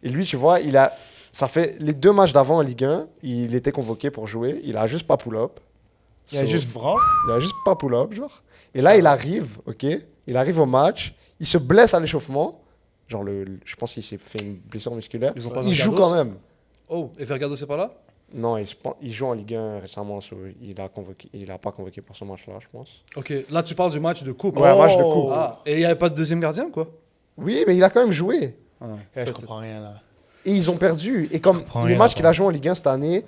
Et lui, tu vois, ça fait les 2 matchs d'avant en Ligue 1, il était convoqué pour jouer. Il a juste pas pull-up. Il y a So- juste France. Il a juste pas pull-up, genre. Et là, il arrive, ok. Il arrive au match. Il se blesse à l'échauffement. Genre, je pense qu'il s'est fait une blessure musculaire. Ils ont pas Il joue Vergados? quand même. Oh, et Vergado, c'est pas là? Non, il joue en Ligue 1 récemment. Il a pas convoqué pour ce match-là, je pense. Ok, là, tu parles du match de coupe. Ouais, un match de coupe. Ah, et il n'y avait pas de deuxième gardien, quoi? Oui, mais il a quand même joué. Ah, Je comprends rien là. Et ils ont perdu. Et comme comprends les rien, matchs qu'il a attends. joué en Ligue 1 cette année,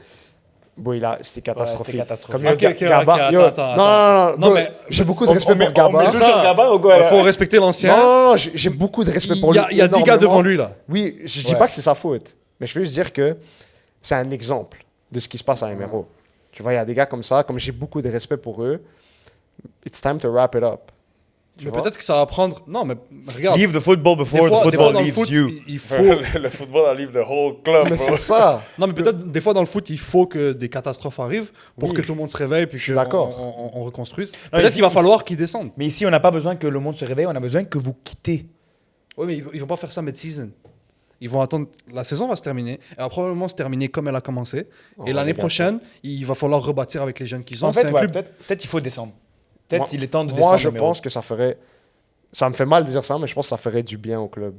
bon, c'était catastrophique. c'était catastrophique. Comme Ok, yo, ok, Gaba- ok, yo, attends. non, Non, bro, mais- j'ai beaucoup de respect pour Gaba. met C'est tout ça. sur Gabar ou quoi Il là? faut respecter l'ancien. Non, j'ai beaucoup de respect pour Il lui. y a 10 gars énormément. devant lui, là. Oui, je dis Ouais. pas que c'est sa faute, mais je veux juste dire que c'est un exemple de ce qui se passe à MRO. Tu vois, il y a des gars comme ça, comme j'ai beaucoup de respect pour eux. It's time to wrap it up. Tu Mais vois? peut-être que ça va prendre. Non, mais regarde. Leave the football Des before fois- the des fois, football dans le leaves foot, you. il faut. Le football a leave the whole club, Mais bro. c'est ça. Non, mais peut-être des fois dans le foot, il faut que des catastrophes arrivent pour Oui. que tout le monde se réveille puis Je suis qu'on- d'accord. on reconstruise. Non, Peut-être qu'il va ici- falloir qu'ils descendent. Mais ici, on n'a pas besoin que le monde se réveille, on a besoin que vous quittez. Oui, mais ils vont pas faire ça mid-season. Ils vont attendre. La saison va se terminer. Elle va probablement se terminer comme elle a commencé. On Et va l'année regarder. prochaine, il va falloir rebâtir avec les jeunes qu'ils ont. En fait, C'est un ouais, club- peut-être il faut descendre. Peut-être Moi- il est temps de descendre. Moi, je numéro. pense que ça ferait. Ça me fait mal de dire ça, mais je pense que ça ferait du bien au club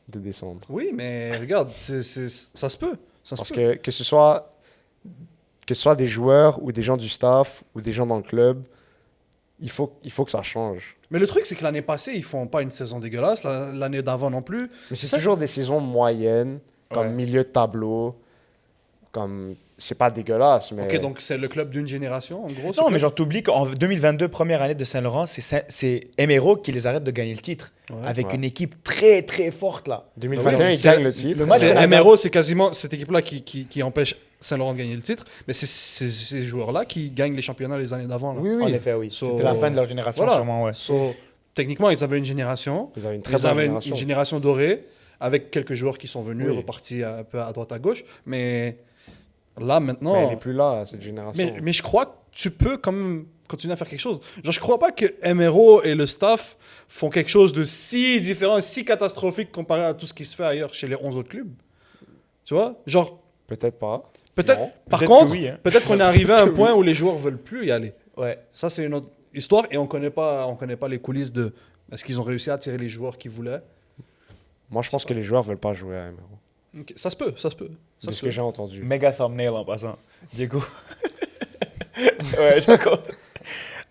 de descendre. Oui, mais regarde, ça se peut. Ça se Parce peut. que ce soit des joueurs ou des gens du staff ou des gens dans le club, il faut que ça change. Mais le truc, c'est que l'année passée, ils font pas une saison dégueulasse. L'année d'avant non plus. Mais c'est Ça- toujours des saisons moyennes, comme Ouais. milieu de tableau, comme c'est pas dégueulasse, mais Ok, donc c'est le club d'une génération, en gros. ce Non, club? mais genre, t'oublies qu'en 2022, première année de Saint-Laurent, c'est Emero qui les arrête de gagner le titre. Ouais. Avec Ouais. une équipe très, très forte là. 2021 Oui, ils c'est- gagnent le titre. le match C'est qu'on a MRO, c'est quasiment cette équipe-là qui empêche Saint-Laurent de gagner le titre. Mais c'est ces joueurs-là qui gagnent les championnats les années d'avant. là. Oui, En oui. effet, oui. So- C'était la fin de leur génération, Voilà. sûrement, ouais. So, techniquement, ils avaient une génération. Ils avaient une très Ils bonne avaient génération. une génération dorée avec quelques joueurs qui sont venus, Oui. repartis un peu à droite à gauche. Mais là, maintenant. Mais elle n'est plus là, cette génération. Mais je crois que tu peux quand même continuer à faire quelque chose. Genre, je crois pas que MRO et le staff font quelque chose de si différent, si catastrophique comparé à tout ce qui se fait ailleurs chez les 11 autres clubs. Tu vois? Genre, Peut-être pas. peut-être. Non. Par Peut-être contre, que oui, hein. peut-être qu'on est arrivé à un point où les joueurs veulent plus y aller. Ouais. Ça, c'est une autre histoire et on connaît pas les coulisses de est-ce qu'ils ont réussi à attirer les joueurs qu'ils voulaient. Moi, je pense que les joueurs veulent pas jouer à MRO. Ok, ça se peut, ça se peut. Ça C'est se ce que peut. j'ai entendu. Méga thumbnail en passant. Diego. Ouais, je suis d'accord.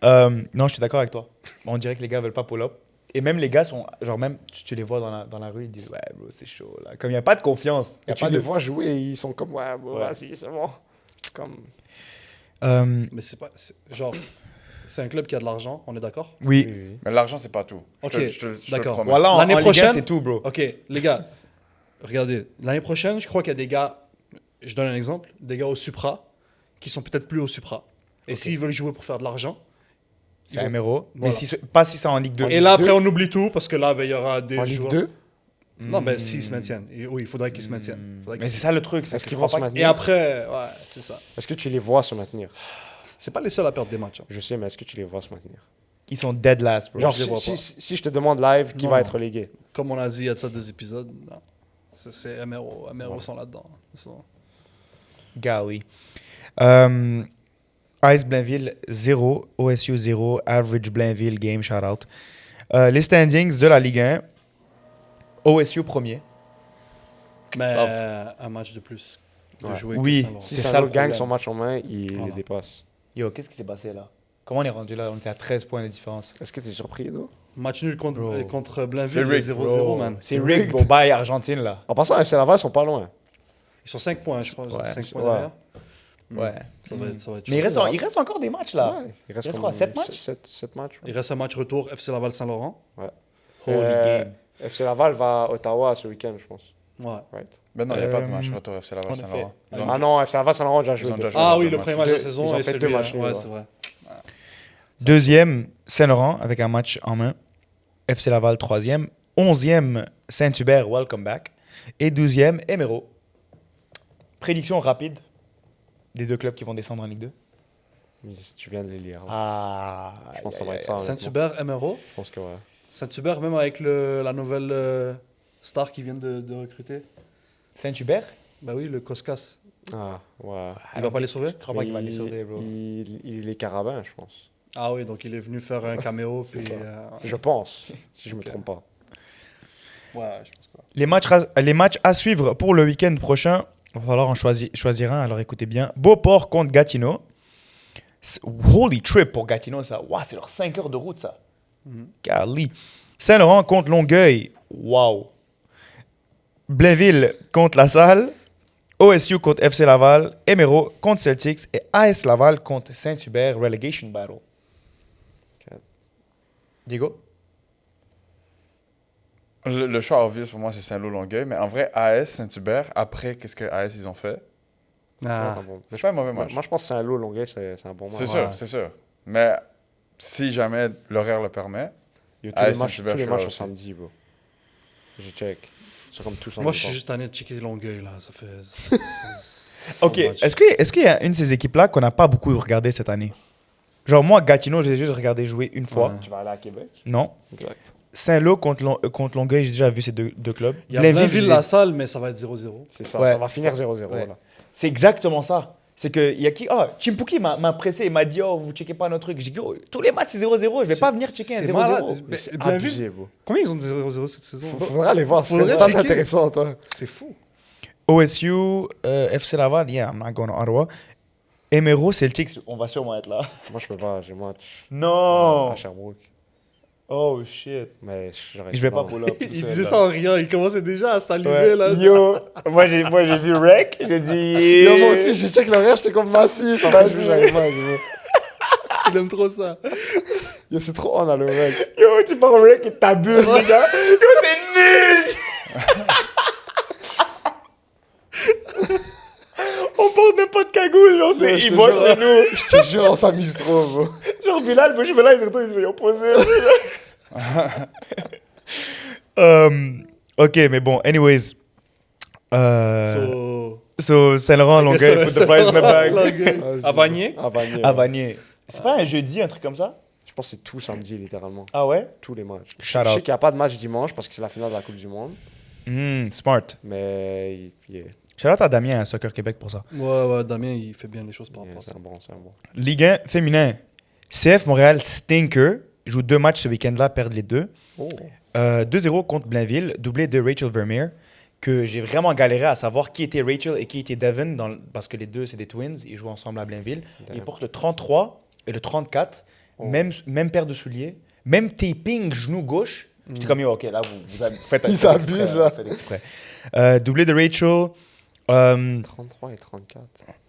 Non, je suis d'accord avec toi. On dirait que les gars veulent pas pull-up. Et même les gars sont. Genre, même tu les vois dans la rue, ils disent ouais, bro, c'est chaud là. Comme il n'y a pas de confiance. Y Et a tu pas les de... vois jouer et ils sont comme ouais, bon, Ouais. vas-y, c'est bon. Comme... Mais c'est pas genre c'est un club qui a de l'argent, on est d'accord? Oui. Oui, oui. Mais l'argent, c'est pas tout. Ok, Je te le d'accord. promets. Voilà, L'année en Ligue 1, prochaine- c'est tout, bro. Ok, les gars, regardez, l'année prochaine, je crois qu'il y a des gars, je donne un exemple, des gars au Supra qui sont peut-être plus au Supra. Et s'ils veulent jouer pour faire de l'argent, C'est ils vont- Emero. Mais Voilà. pas si c'est en Ligue 2. Et là, Ligue après, 2? on oublie tout parce que là, ben, il y aura des En Ligue joueurs. 2, Non, ben s'ils se maintiennent. Et oui, il faudrait qu'ils se maintiennent. Faudrait Mais qu'ils c'est se- ça le truc. est-ce que qu'ils je vont crois se pas Et maintenir? après, ouais, c'est ça. Est-ce que tu les vois se maintenir? C'est pas les seuls à perdre des matchs. Hein. Je sais, mais est-ce que tu les vois se maintenir? Ils sont dead last, bro. Genre, je les vois si je te demande live, qui Non. va être relégué? Comme on a dit il y a de ça 2 épisodes, non. C'est MRO. MRO sont là-dedans. Ils sont- Golly. Ice Blainville 0, OSU 0, Average Blainville Game, shout out. Les standings de la Ligue 1. OSU premier. Mais Love. un match de plus de Ouais. jouer Oui. que Saint-Laurent. Si C'est ça ça le gagne problème. son match en main, il Voilà. les dépasse. Yo, qu'est-ce qui s'est passé là? Comment on est rendu là? On était à 13 points de différence. Est-ce que tu es surpris, toi? Match nul contre, Bro. contre Blainville, C'est rigged, 0-0, man. C'est rigged, bro. Bye, Argentine là. En passant, FC Laval sont pas loin. Ils sont 5 points, je crois. Ouais. 5 points Ouais. derrière. Ouais. Ça va être Mais il chaud. reste encore des matchs là. Ouais, il reste reste comme quoi, 7 matchs? 7 matchs. ouais. Il reste un match retour FC Laval Saint-Laurent. Holy game. FC Laval va à Ottawa ce week-end, je pense. Ouais. Right? Ben non, il n'y a pas de match Euh, retour FC Laval en Saint-Laurent. effet. Ah non, FC Laval Saint-Laurent a déjà Ils joué. ont deux déjà fois. joué. Ah deux oui, le matchs. premier match de la Deux- saison ils ont et fait deux celui-là. matchs nuls, Ouais, ouais. c'est vrai. Deuxième, Saint-Laurent avec un match en main. FC Laval, troisième. 11e, Saint-Hubert, welcome back. Et 12e, Émero. Prédiction rapide des deux clubs qui vont descendre en Ligue 2. Mais tu viens de les lire. Ah, Je pense que ça va être ça. honnêtement. Saint-Hubert, MRO. Je pense que ouais. Saint-Hubert, même avec la nouvelle star qui vient de recruter. Saint-Hubert? Bah oui, le Koskas. Ah, ouais. Il va pas les sauver? Je crois pas qu'il va les sauver, bro. Il est carabin, je pense. Ah oui, donc il est venu faire un caméo. C'est puis, ça. euh, Je pense, si je me Ok. trompe pas. Ouais, je pense pas. Les matchs à suivre pour le week-end prochain, il va falloir en choisir un, alors écoutez bien. Beauport contre Gatineau. Holy trip pour Gatineau, ça. Wow, c'est leur 5 heures de route, ça. Cali. Saint-Laurent contre Longueuil. Wow. Blainville contre La Salle. OSU contre FC Laval. Émero contre Celtics. Et AS Laval contre Saint-Hubert. Relegation battle. Ok. Diego? Le choix obvious pour moi, c'est Saint-Lô-Longueuil. Mais en vrai, AS, Saint-Hubert, après, qu'est-ce que AS ils ont fait? Ah. Attends, bon. C'est pas un mauvais match. Moi, je pense que Saint-Lô, Longueuil, c'est un bon match. C'est Ouais. sûr, c'est sûr. Mais si jamais l'horaire le permet, Yo, Ah, tous Saint-Hubert, les je suis matchs là sont aussi. samedi, bro. Je check. Ils sont comme tous en Moi, même je suis temps. juste tanné de checker Longueuil, là. Ça fait. Ok, match. est-ce qu'il y a une de ces équipes-là qu'on n'a pas beaucoup regardé cette année? Genre, moi, Gatineau, j'ai juste regardé jouer une fois. Ouais. Tu vas aller à Québec? Non. Exact. Saint-Lô contre Longueuil, j'ai déjà vu ces deux clubs. Il y a Blainville, Blainville, la salle, mais ça va être 0-0. C'est ça, Ouais. ça va finir 0-0. Ouais. Là. C'est exactement ça. C'est que, il y a qui? Oh, Chimpuki m'a pressé, il m'a dit, oh, vous checkez pas notre truc. J'ai dit, oh, tous les matchs, c'est 0-0, je vais pas venir checker un c'est 0-0. malade. Mais Mais c'est Blainville- abusé, bro. Combien ils ont de 0-0 cette saison? Faudra aller voir, c'est Faudrait une stat checker. intéressante. Hein. C'est fou. OSU, FC Laval, yeah, I'm not going to Ottawa. Émero, Celtics, on va sûrement être là. Moi, je peux pas, j'ai match Non! à Sherbrooke. Oh, shit. Mais j'aurais Je vais pas non. pull up. Il disait ça en riant, il commençait déjà à saliver, Ouais. là. Yo, moi j'ai vu Rec, j'ai dit. Yo, moi aussi, j'ai check l'horaire, j'étais comme massif. En fait, j'arrive pas, gros. Il aime trop ça. Yo, c'est trop on a le mec. Yo, tu parles Rec et t'abuses, les gars. Yo, t'es nul! On porte même pas de cagoule, genre, Ouais, ils je te volent jure. chez nous. Je te jure, on s'amuse trop, bro. Genre, Bilal, je suis là, ils sont ils sont opposés. Ok, mais bon, anyways. So, Saint-Laurent, Longueuil, put the prize in the bag. Vas-y. À Vanier? À Vanier. À Vanier. C'est pas un jeudi, un truc comme ça? Je pense que c'est tout samedi, littéralement. Ah ouais? Tous les matchs. Shout Je sais out. qu'il n'y a pas de match dimanche parce que c'est la finale de la Coupe du Monde. Smart. Mais yeah, Shout out à Damien à Soccer Québec pour ça. Ouais, Damien, il fait bien les choses par yeah, rapport à c'est ça. un bon, c'est un bon. Ligue 1 féminin. CF Montréal Stinker joue 2 matchs ce week-end-là, perdent les deux. Oh. 2-0 contre Blainville, doublé de Rachel Vermeer, que j'ai vraiment galéré à savoir qui était Rachel et qui était Devin, parce que les deux, c'est des twins, ils jouent ensemble à Blainville. Ils Damn. portent le 33 et le 34, Oh. même paire de souliers, même taping genou gauche. J'étais comme, yo, ok, là, vous faites Ils faites abusent, exprès, là. faites exprès. Doublé de Rachel. 33 et 34.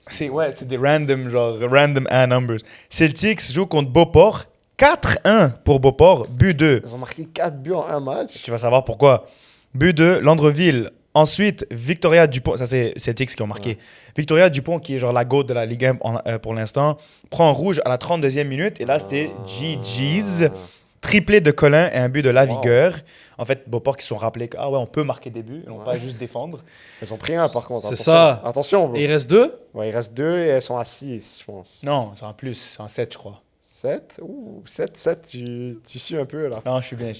C'est des random A numbers. Celtics joue contre Beauport. 4-1 pour Beauport, but 2. Ils ont marqué 4 buts en un match. Tu vas savoir pourquoi. But 2, Landreville. Ensuite, Victoria Dupont. Ça, c'est Celtics qui ont marqué. Ouais. Victoria Dupont, qui est genre la goat de la Ligue 1 pour l'instant, prend rouge à la 32e minute. Et là, c'était GG's. triplé de Colin et un but de Lavigueur. En fait, Beauport qui se sont rappelés que on peut marquer des buts, et non pas juste défendre. Ils ont pris un par contre. C'est attention. ça. Attention, bro. Et il reste 2? Ouais, il reste 2 et elles sont à 6, je pense. Non, c'est en plus, c'est en 7, je crois. 7? Ouh, 7, tu suis un peu là. Non, je suis bien.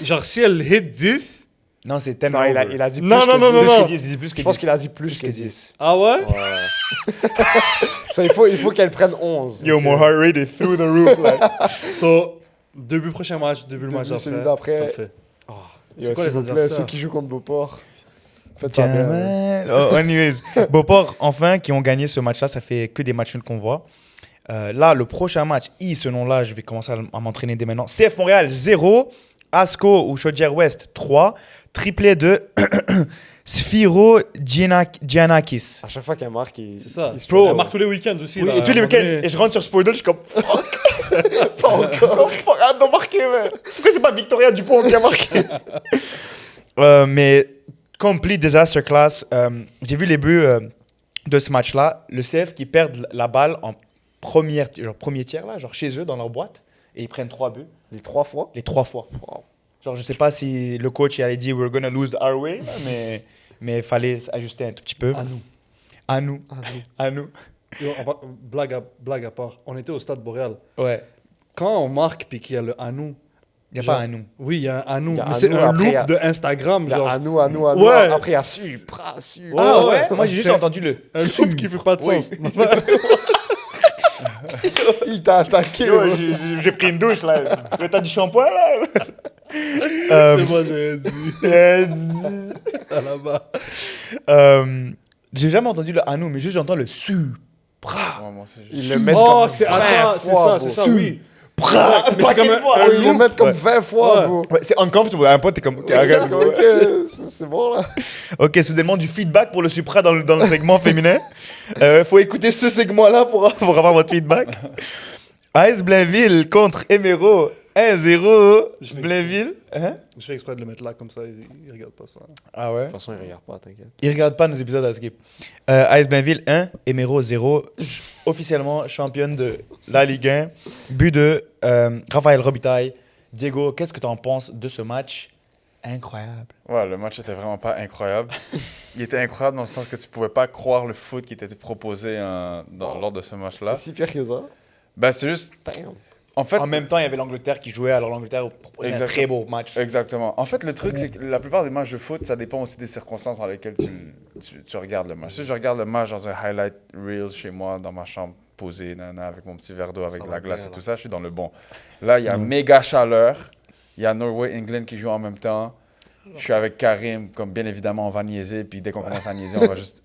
Genre, si elle hit 10... Non, c'est tellement. Non, il a dit plus Non, que non, non, 10. non, Plus non. que 10, plus que Je pense 10. qu'il a dit plus que 10. Ah ouais? Ouais. Ça, il faut qu'elle prenne 11. Yo, mon heart rate est through the roof. Like. So, début prochain match, début le match Début, celui d'après. d'après. Ça le fait. Yo, quoi s'il les vous plaît, adversaires? ceux qui jouent contre Beauport, faites ça bien. Jamal. Oh, anyways, Beauport, enfin, qui ont gagné ce match-là, ça fait que des matchs nuls qu'on voit. Là, le prochain match, ce nom-là, je vais commencer à m'entraîner dès maintenant. CF Montréal 0, Asco ou Chaudière-Ouest 3, triplé de Sphiro Giannakis. À chaque fois qu'elle marque, C'est ça. il se Bro. Elle marque tous les week-ends aussi. Oui, là, et tous les à un week-ends, moment donné. et je rentre sur Spoidle, je suis comme fuck. Pas encore. Fuck, arrête de marquer, man. Pourquoi c'est pas Victoria Dupont qui a marqué? Mais complete disaster class. J'ai vu les buts de ce match-là. Le CF qui perd la balle en premier tiers, là, genre chez eux, dans leur boîte, et ils prennent 3 buts, Les 3 fois. les 3 fois. Wow. Genre, je sais pas si le coach il allait dire we're gonna lose our way, là, mais il fallait ajuster un tout petit peu. À nous. À nous. À nous. Yo, blague à part, on était au stade Boréal. Ouais. Quand on marque puis qu'il y a le à nous. Il n'y a genre- pas un nous. Oui, il y a un à nous. Il y a Mais à c'est nous, un après, il y a- loop de Instagram. Il y a Genre, à nous. Ouais. Après, il y a Supra. Ah ouais? Moi, j'ai juste C'est- entendu le. un loop qui fait pas de Oui. sens. Il t'a attaqué. Yo, bro. j'ai pris une douche là. Le tas du shampoing là. C'est moi, j'ai dit. Là-bas. J'ai jamais entendu le anou, mais juste j'entends le supra. Ouais, moi, c'est juste- Ils le mettent Oh, comme c'est 20 ça, c'est fois, ça, bro. c'est ça, oui. Pra, Mais c'est comme un- fois. Oui, ils le mettent comme Ouais. 20 fois, Ouais. bro. Ouais, c'est uncomfortable. Un pote, t'es comme. Ok, Ok, arrête. c'est bon là. Ok, soudainement du feedback pour le supra dans le segment féminin. Faut écouter ce segment-là pour avoir votre feedback. AS Blainville contre Emero. 1-0. Je fais Blainville. Hein? Je fais exprès de le mettre là, comme ça, il regarde pas ça. Ah ouais? De toute façon, ils regardent pas, t'inquiète. Ils regardent pas nos épisodes à Skip. AS Blainville 1, Emero 0. Officiellement championne de la Ligue 1. But de Raphaël Robitaille. Diego, qu'est-ce que tu en penses de ce match incroyable? Ouais, le match était vraiment pas incroyable. Il était incroyable dans le sens que tu pouvais pas croire le foot qui était proposé lors de ce match-là. C'est si pire que ça. Ben, c'est juste. Damn. En fait, En même temps, il y avait l'Angleterre qui jouait, alors l'Angleterre proposait un Exactement. très beau match. exactement. En fait, le truc, c'est que la plupart des matchs de foot, ça dépend aussi des circonstances dans lesquelles tu regardes le match. Si je regarde le match dans un highlight reel chez moi, dans ma chambre, posé, avec mon petit verre d'eau, avec Ça de va la glace bien, et là. tout ça, je suis dans le bon. Là, il y a méga chaleur. Il y a Norway-England qui joue en même temps. Je suis avec Karim, comme bien évidemment, on va niaiser. Puis dès qu'on commence à niaiser, on va juste.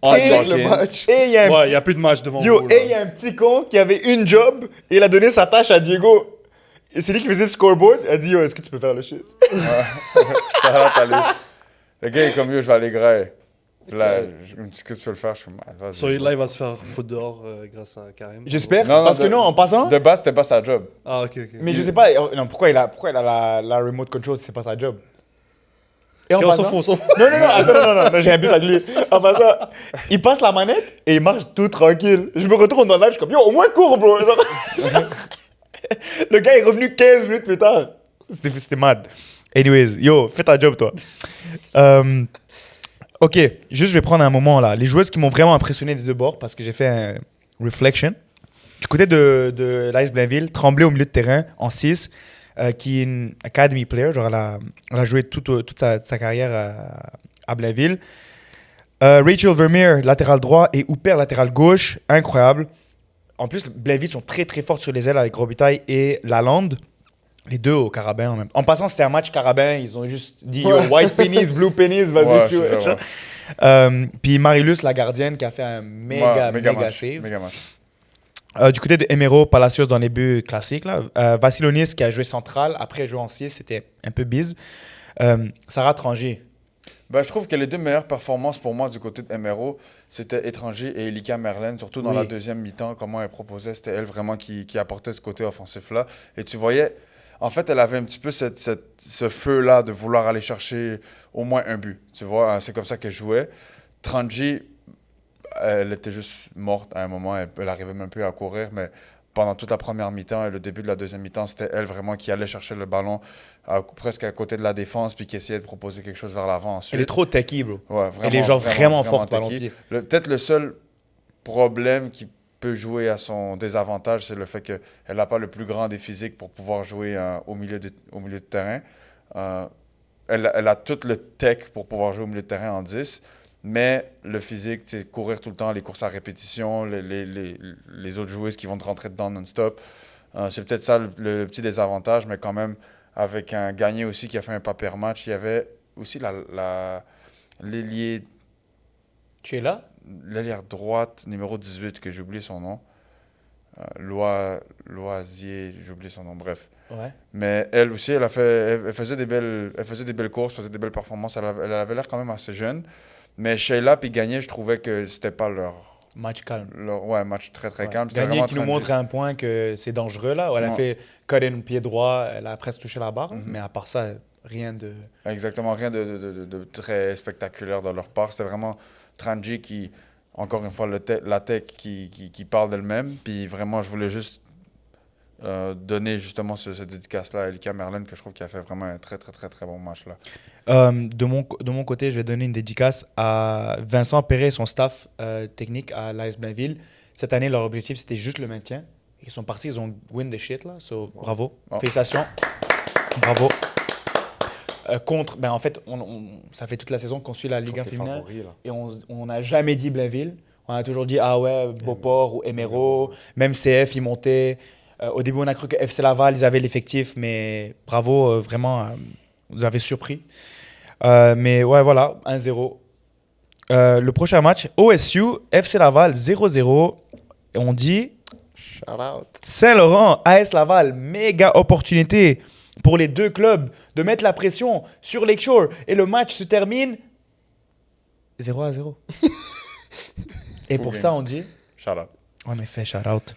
On Et talk le in. match. Et il y a un Ouais, il petit... n'y a plus de match devant Yo, vous. et il y a un petit con qui avait une job et il a donné sa tâche à Diego. Et c'est lui qui faisait le scoreboard. Il a dit, yo, est-ce que tu peux faire le shit? Shout-out à lui. Le gars est comme yo, je vais aller grailler. Puis là, je me dis, qu'est-ce que tu peux le faire? Je suis comme, ah, vas-y. So, là, il va se faire foutre dehors grâce à Karim. J'espère. Non, non, parce que non, en passant... De base, c'était pas sa job. Ah, ok, ok. Mais je sais pas, non, pourquoi il a la remote control si c'est pas sa job? Et Ok, on s'en fout, on s'en fout. Non, attends, non, j'ai un but avec lui. En passant, il passe la manette et il marche tout tranquille. Je me retourne dans le live, je suis comme, yo, au moins cours, bro. Genre- Le gars est revenu 15 minutes plus tard. C'était mad. Anyways, yo, fais ta job, toi. Ok, juste je vais prendre un moment là. Les joueuses qui m'ont vraiment impressionné des deux bords parce que j'ai fait un reflection. Du côté de l'AS Blainville, Tremblay au milieu de terrain en 6, qui est une academy player, genre elle a joué toute sa carrière à Blainville. Rachel Vermeer, latéral droit, et Hooper, latéral gauche, incroyable. En plus, Blainville sont très très fortes sur les ailes avec Robitaille et Lalande. Les deux au carabin en même temps. En passant, c'était un match carabin. Ils ont juste dit yo, white penis, blue penis, vas-y. Ouais, tu je vois, sais, ouais. Puis Marilus, la gardienne, qui a fait un méga match, save. méga match. Du côté de Emero, Palacios dans les buts classiques. Là. Vassilonis qui a joué central, après joué en 6, c'était un peu bise. Sarah Tranger. Ben, je trouve que les deux meilleures performances pour moi du côté de MRO, c'était Étranger et Elika Merlin, surtout dans Oui. la deuxième mi-temps, comment elle proposait, c'était elle vraiment qui apportait ce côté offensif-là. Et tu voyais, en fait, elle avait un petit peu ce feu-là de vouloir aller chercher au moins un but. Tu vois, c'est comme ça qu'elle jouait. Tranji, elle était juste morte à un moment, elle arrivait même plus à courir, mais pendant toute la première mi-temps et le début de la deuxième mi-temps, c'était elle vraiment qui allait chercher le ballon presque à côté de la défense puis qui essayait de proposer quelque chose vers l'avant ensuite. Elle est trop techie, bro. Ouais, vraiment, Elle est genre vraiment forte ballon techie. pied. Peut-être le seul problème qui peut jouer à son désavantage, c'est le fait qu'elle n'a pas le plus grand des physiques pour pouvoir jouer au milieu de terrain. Elle a tout le tech pour pouvoir jouer au milieu de terrain en 10, mais le physique, c'est courir tout le temps, les courses à répétition, les autres joueuses qui vont te rentrer dedans non-stop. C'est peut-être ça le petit désavantage, mais quand même, avec un Gagné aussi qui a fait un pas pire match, il y avait aussi l'ailier Tu es là? l'ailière droite, numéro 18, que j'ai oublié son nom. Loisier, j'ai oublié son nom, bref. Ouais. Mais elle aussi, elle faisait des belles courses, faisait des belles performances. Elle avait l'air quand même assez jeune. Mais Sheila puis Gagné, je trouvais que c'était pas Match calme. match très très Ouais. calme. C'était Gagné vraiment qui nous Trangi. montre à un point que c'est dangereux là. Où elle a Ouais. fait cut-in pied droit, elle a presque touché la barre. Mhm. Mais à part ça, rien de. Exactement, rien de très spectaculaire de leur part. C'était vraiment Trangi qui, encore une fois, la tech qui parle d'elle-même. Puis vraiment, je voulais juste donner justement cette dédicace-là à Elika Merlin, que je trouve qu'il a fait vraiment un très très très très bon match là. De mon côté, je vais donner une dédicace à Vincent Perret et son staff technique à l'AS Blainville. Cette année, leur objectif, c'était juste le maintien. Ils sont partis, ils ont win the shit là. So, bravo. Oh. Félicitations. Bravo. En fait, ça fait toute la saison qu'on suit la Ligue 1 C'est féminin. favori, là. Et on n'a jamais dit Blainville. On a toujours dit, ah ouais, Beauport ou Emeraude. Même CF, ils montaient. Au début, on a cru que FC Laval, ils avaient l'effectif. Mais bravo, vraiment, vous avez surpris. Mais ouais, voilà, 1-0. Le prochain match, OSU, FC Laval, 0-0. Et on dit, Shout out. Saint-Laurent, AS Laval, méga opportunité pour les deux clubs de mettre la pression sur Lakeshore. Et le match se termine 0-0. Et pour ça, on dit, Shout out. en effet, shout out.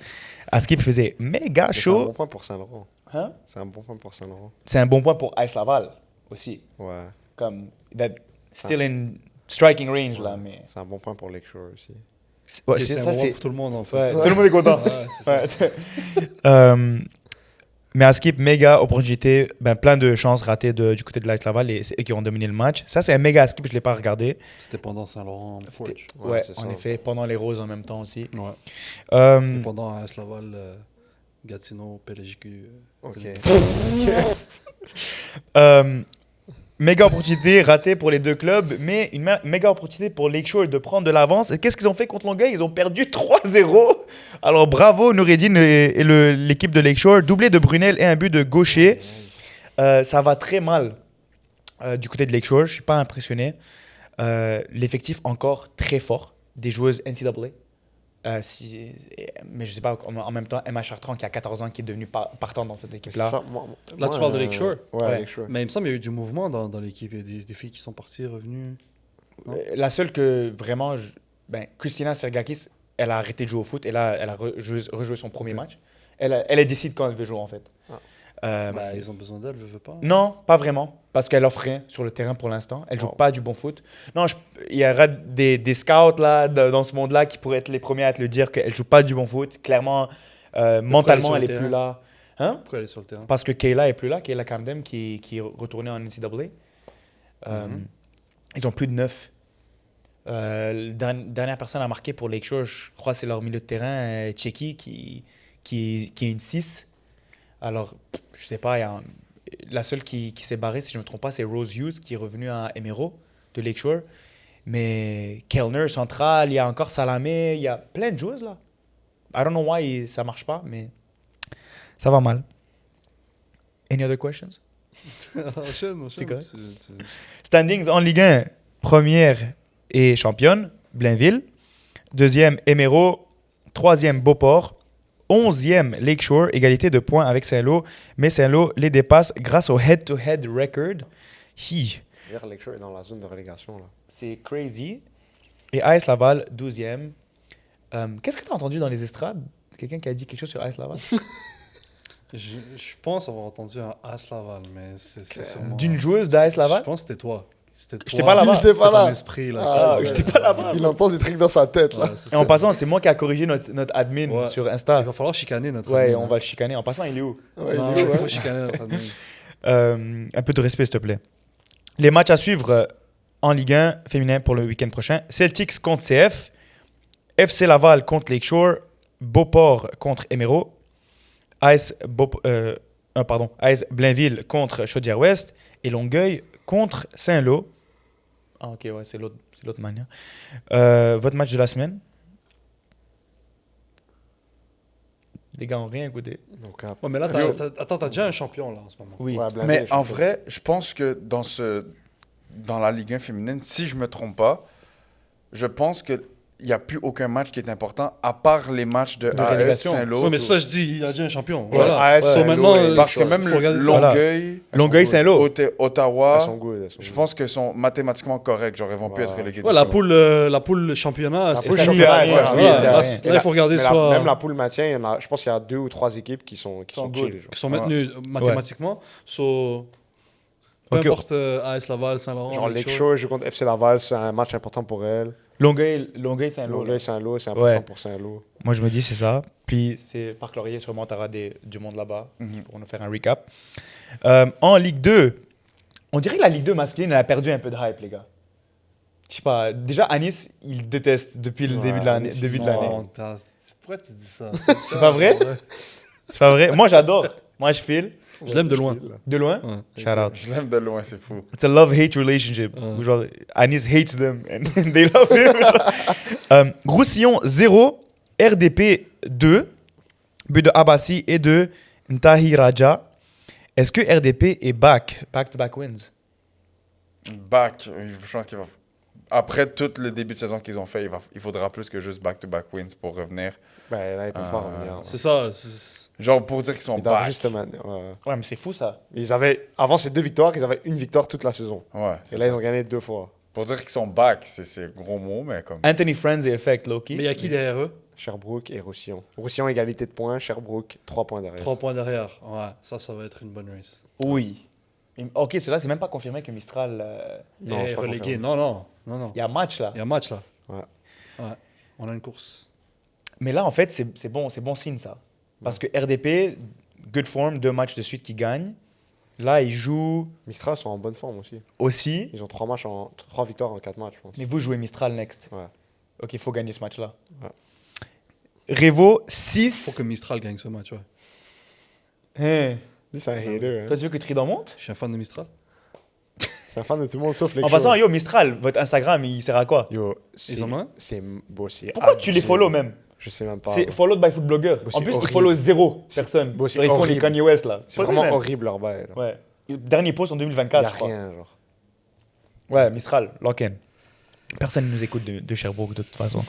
Askip faisait méga Mais c'est un chaud. bon point pour Saint-Laurent. Hein? C'est un bon point pour Saint-Laurent. C'est un bon point pour AS Laval aussi. Ouais. Comme, that, still in striking range là. Mais C'est un bon point pour Lakeshore aussi. ouais, Et c'est un moment pour tout le monde, en fait. Ouais, tout le monde est content. Ouais, c'est ça. Ouais. Mais à Skip, méga opportunité, plein de chances ratées du côté de l'AS Laval et c'est eux qui ont dominé le match. Ça, c'est un méga Skip, je ne l'ai pas regardé. C'était pendant Saint-Laurent. C'était- Forge. Ouais, Ouais, c'est en ça. effet, pendant les Roses en même temps aussi. Ouais. Euh, Et pendant AS Laval, Gatineau, PLJQ. Ok. méga opportunité ratée pour les deux clubs, mais une méga opportunité pour Lakeshore de prendre de l'avance. Et qu'est-ce qu'ils ont fait contre Longueuil? Ils ont perdu 3-0. Alors bravo Noureddine et l'équipe de Lakeshore. Doublé de Brunel et un but de Gaucher. Ça va très mal du côté de Lakeshore. Je ne suis pas impressionné. L'effectif encore très fort. Des joueuses NCAA. Mais je ne sais pas, en même temps, Emma Chartrand qui a 14 ans qui est devenue partant dans cette équipe-là. Ça, Là, tu parles de Lakeshore? Ouais, Ouais. Lakeshore. Mais il me semble qu'il y a eu du mouvement dans l'équipe. Il y a des filles qui sont parties, revenues. La seule que vraiment, Christina Sergakis, elle a arrêté de jouer au foot et là, elle a rejoué son premier Ok. match. Elle décide quand elle veut jouer en fait. Ils ont besoin d'elle, veut pas. Non, pas vraiment, parce qu'elle offre rien sur le terrain pour l'instant. Elle joue Wow. pas du bon foot. Non, il y aura des scouts là, dans ce monde-là qui pourraient être les premiers à te le dire qu'elle joue pas du bon foot. Clairement, mentalement, sur elle le est plus terrain? là. Hein? Pourquoi elle est sur le terrain? Parce que Kayla est plus là, Kayla Camden qui est retournée en NCAA. Ils ont plus de 9. Dernière personne à marquer pour Lakeshore, je crois, c'est leur milieu de terrain, Tchéki, qui est une 6. Alors, je sais pas, la seule qui s'est barrée, si je ne me trompe pas, c'est Rose Hughes qui est revenue à Emeraude de Lakeshore. Mais Kellner, central, il y a encore Salamé, il y a plein de joueuses là. I don't know why ça marche pas, mais ça va mal. Any other questions? Enchaîne. C'est correct. Standings en Ligue 1, première et championne, Blainville. Deuxième, Emeraude. Troisième, Beauport. 11e, Lakeshore, égalité de points avec Saint-Lô. Mais Saint-Lô les dépasse grâce au head-to-head record. D'ailleurs, Lakeshore est dans la zone de relégation, là. C'est crazy. Et AS Laval, 12e. Qu'est-ce que tu as entendu dans les estrades? Quelqu'un qui a dit quelque chose sur AS Laval? Je pense avoir entendu un AS Laval, mais c'est sûrement... D'une joueuse d'AS Je Laval? pense que c'était toi. C'était J'étais pas là-bas. J'étais pas là. Ton esprit, là. Ah, j'étais pas là-bas. Il entend des trucs dans sa tête, là. Ouais, c'est Et en ça. passant, c'est moi qui a corrigé notre admin Ouais. sur Il Insta. va falloir chicaner notre Ouais, admin, on hein. va le chicaner. En passant, il est où? Ouais, Non, il est où, il hein? faut chicaner notre admin. Un peu de respect, s'il te plaît. Les matchs à suivre en Ligue 1 féminin pour le week-end prochain. Celtics contre CF. FC Laval contre Lakeshore. Beauport contre Émeraude. AS Blainville contre Chaudière-Ouest. Et Longueuil contre Saint-Lô. Ah, ok, ouais, c'est l'autre manière. Votre match de la semaine? Les gars n'ont rien écouté. Donc, Ouais, mais là, t'as déjà un champion, là, en ce moment. Oui. ouais, Blainville, Mais je en pense. vrai, je pense que dans la Ligue 1 féminine, si je me trompe pas, je pense qu'il n'y a plus aucun match qui est important à part les matchs de AS relégation. Saint-Lô. Ouais, mais c'est ça, je dis, il a déjà un champion. Ouais, Voilà. AS, So, Saint-Lô maintenant, et- Parce que même faut regarder ça. Longueuil, Longueuil, Saint-Lô. Ottawa, Elles sont good, elles sont je good. pense qu'ils sont mathématiquement corrects. Genre, ils vont plus Ouais. être relégués. Ouais, du la tout. poule championnat, La c'est poule fini. championnat, Ouais, c'est ouais, fini, là, c'est là, rien. il faut regarder Mais soit même la poule maintien, il y en a, je pense qu'il y a 2 ou 3 équipes qui sont good. chill, genre. qui sont maintenues mathématiquement. So, peu Ok. importe AS Laval, Saint-Laurent, Genre, Lakeshore. Lakeshore joue contre FC Laval, c'est un match important pour elle. Longueuil, Saint-Lô. là. Longueuil, Saint-Lô, c'est important Ouais. pour Saint-Lô. Moi, je me dis, c'est ça. Puis, c'est Parc Laurier, sûrement, tu auras du monde là-bas pour nous faire un recap. En Ligue 2, on dirait que la Ligue 2 masculine, elle a perdu un peu de hype, les gars. Je sais pas. Déjà, Anis, il déteste depuis le Ouais, début de l'année. Anis, début de l'année. Non, pourquoi tu dis ça? C'est pas vrai? C'est pas vrai? Moi, j'adore. Moi, je file. Je l'aime de loin. De loin? Ouais. Shout out. Je l'aime de loin, c'est fou. It's a love-hate relationship. Ouais. Où genre, Anis hates them and they love him. Roussillon 0, RDP 2, but de Abassi et de Ntahi Raja. Est-ce que RDP est back-to-back wins? Back, je pense qu'il va. Après tout le début de saison qu'ils ont fait, il faudra plus que juste back-to-back wins pour revenir. Ben là, ils peuvent pas revenir. C'est ça. Genre pour dire qu'ils sont Ils doivent back. juste maintenir. Ouais. Ouais, mais c'est fou ça. Ils avaient, avant ces 2 victoires, ils avaient une victoire toute la saison. Ouais, Et c'est là, ils ça. ont gagné 2 fois. Pour dire qu'ils sont back, c'est gros mot, mais comme. Anthony Friends et Effect, Loki. Mais il y a qui derrière eux? Sherbrooke et Roussillon. Roussillon, égalité de points. Sherbrooke, 3 points derrière. 3 points derrière. Ouais, ça va être une bonne race. Oui. Ok, cela, c'est même pas confirmé que Mistral. Non, Et c'est pas relégué. confirmé. Non. Il y a match là. Il y a un match là. Ouais. Ouais. On a une course. Mais là, en fait, c'est bon signe ça. Parce que RDP, good form, 2 matchs de suite qui gagnent. Là, ils jouent Mistral sont en bonne forme aussi. aussi. Ils ont 3 victoires en 4 matchs, je pense. Mais vous jouez Mistral next. Ouais. Ok, il faut gagner ce match-là. Ouais. Revo, Faut 6. que Mistral gagne ce match, ouais. Hein. Lui, c'est un hater. Hein. Toi, tu veux que Trident monte? Je suis un fan de Mistral. C'est un fan de tout le monde sauf les En passant, yo, Mistral, votre Instagram, il sert à quoi? Yo, Ils en ont un? c'est beau, c'est Pourquoi tu les abusé. follow même? Je sais même pas. C'est followed by food blogger. Bon, En c'est plus, ils horrible. follow 0 C'est- personne. bon, c'est Genre, ils font les horrible. Kanye West là. C'est Follow vraiment même. horrible leur bail. là. Ouais. Dernier post en Il y 2024, a je crois. rien, genre. Ouais, Mistral, lock-in. Personne ne nous écoute de Sherbrooke de toute façon.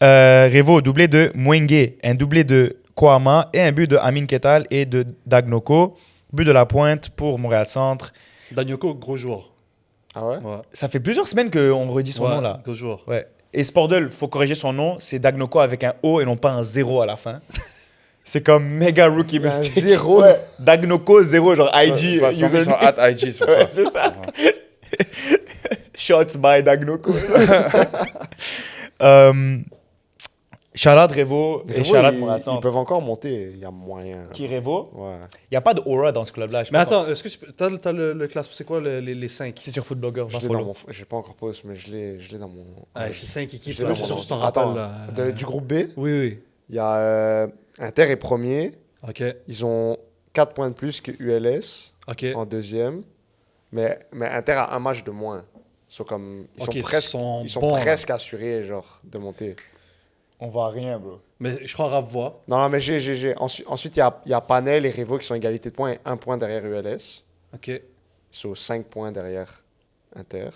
Ouais. Revo, doublé de Mwenge, un doublé de Kwama et un but de Amin Ketal et de Dagnoko. But de la pointe pour Montréal Centre. Danyoko, gros joueur. Ah ouais? Ouais. Ça fait plusieurs semaines qu'on redit son Ouais, nom là. Gros joueur. Ouais. Et Spordle, faut corriger son nom, c'est Dagnoko avec un O et non pas un 0 à la fin. C'est comme méga rookie Il y a un mistake. 0. Ouais. Dagnoko 0, genre IG. Ils sont username. at IG, c'est pour ça. Ouais, c'est ça. Shots by Dagnoko. Shout-out Revo et shout-out Montréal Ils Centre. peuvent encore monter, il y a moyen. Qui Revo? Ouais. Il n'y a pas d'aura dans ce club-là. je sais Mais pas attends, est-ce que tu peux. T'as le classement, c'est quoi les 5? C'est sur Footblogger. Je l'ai dans mon. J'ai pas encore posé, mais je l'ai dans mon. Ouais, c'est 5 Je équipes, l'ai là, dans c'est mon sûr que tu t'en Attends, rappelles. Là. du groupe B, Oui, oui. il y a Inter est premier. Ok, Ils ont 4 points de plus que ULS ok. en deuxième. Mais Inter a un match de moins. Ils Ok, sont presque, ils sont bons, là. presque assurés genre, de monter. On voit rien, bro. Mais je crois Raph voit. Non, mais j'ai. Ensuite, il y a Panel et Revo qui sont égalité de points et 1 point derrière ULS. Ok. Ils sont 5 points derrière Inter.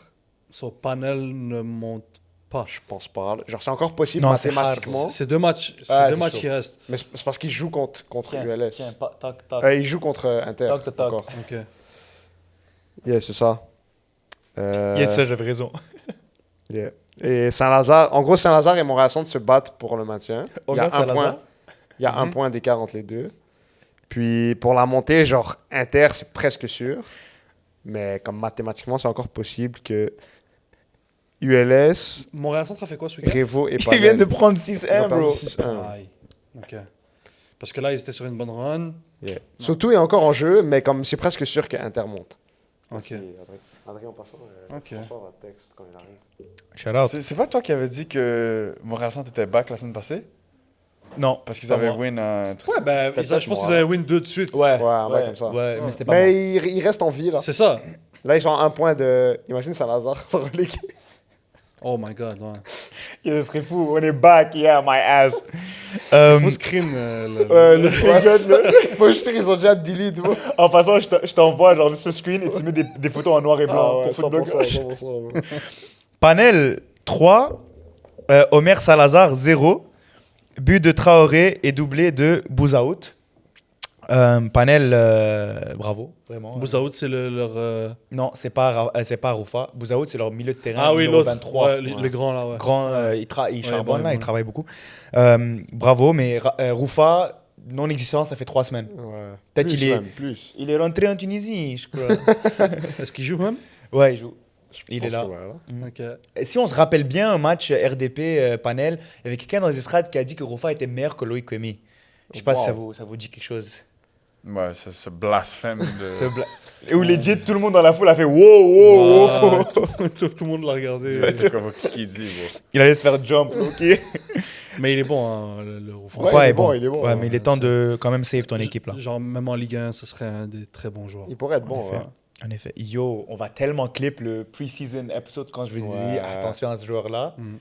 Son panel ne monte pas. Je pense pas. Genre, c'est encore possible Non, c'est mathématiquement. C'est 2 matchs, Ouais, deux c'est matchs chaud. qui restent. Mais c'est parce qu'ils jouent contre Tiens, ULS. tiens, tac, tac. Ils jouent contre Inter. Toc, toc, toc. encore. Ok. Yeah, c'est ça. Yes, ça, j'avais raison. Yeah. Et Saint-Lazare, en gros, Saint-Lazare et Montréal-Centre se battent pour le maintien. Il y a Saint-Lazare? un point, il y a un Mhm. point d'écart entre les deux. Puis pour la montée, genre Inter, c'est presque sûr. Mais comme mathématiquement, c'est encore possible que ULS, Montréal Centre a fait quoi ce week-end? Révo et Ils Panel. viennent de prendre Ils 6-1, ont perdu bro. 6-1. Aïe. Ok. Parce que là, ils étaient sur une bonne run. Yeah. Surtout est encore en jeu, mais comme c'est presque sûr qu'Inter monte. Ok. Adrien, en passant, Ok. un texte quand il arrive. Shout out. C'est pas toi qui avais dit que Montréal Centre était back la semaine passée? Non. Parce qu'ils pas avaient moi. win un truc. Ouais, ben, C'était je peut-être pense moi. qu'ils avaient win 2 de suite. Ouais, Ouais, un bail comme ça. Ouais, mais c'était pas moi. Mais il reste en vie, là. C'est ça. Là, ils sont à un point de... Imagine Salazar sont relégués. Oh my god, ouais. Yeah, ce serait fou. On est back, yeah, my ass. Faut screen le screenshot, là. Moi, je suis sûr qu'ils ont déjà delete, moi. En passant, je t'envoie genre ce screen et tu mets des photos en noir et blanc pour Footblog. 100%. Panel 3, Omer Salazar 0, but de Traoré et doublé de Bouzaout. Panel, bravo, vraiment. Bouzaout, c'est leur. Non, c'est pas Roufa. Bouzaout, c'est leur milieu de terrain. Ah oui, numéro l'autre. 23. Ouais, le grand là, ouais. Grand, il charbonne bon, là, il bon. travaille beaucoup. Bravo, mais Roufa, non existant, ça fait 3 semaines. Ouais. Peut-être Plus il est- même, plus. Il est rentré en Tunisie, je crois. Est-ce qu'il joue même? Ouais, il joue. Il Je est pense là. que ouais, là. Ok. Et si on se rappelle bien un match RDP Panel, il y avait quelqu'un dans les estrades qui a dit que Roufa était meilleur que Loïc Kwemi. Je sais pas si Wow. ça vous dit quelque chose. Ouais, c'est ce blasphème de. Et où legit, tout le monde dans la foule a fait wow, wow, wow. Ouais, tout le monde l'a regardé. C'est comme ce qu'il dit, bro. Il allait se faire jump, ok. Mais il est bon, hein, le Rouffon. Ouais, Roufa il est est bon. bon, il est bon, Ouais, hein. mais il est temps de quand même save ton équipe là. Genre, même en Ligue 1, ce serait un des très bons joueurs. Il pourrait être bon, En effet. ouais. En effet. Yo, on va tellement clip le pre-season episode quand je vous dis Ouais. attention à ce joueur-là. Mm.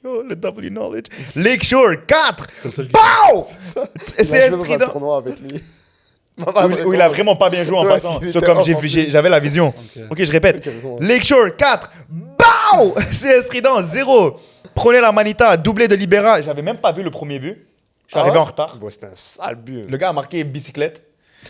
Yo, le W knowledge. Lakeshore 4. C'est le seul qui. Pow! Il a CS joué dans un Trident. tournoi avec lui. Où il a vraiment pas bien joué en Ouais, passant. il Sauf était comme off en plus. j'avais la vision. Ok. Ok, je répète. Carrément. Lakeshore 4. Bow! CS Trident 0. Prenez la Manita, doublé de Libera. J'avais même pas vu le premier but. Je suis Ah arrivé ouais? en retard. Bon, c'était un sale but. Le gars a marqué bicyclette.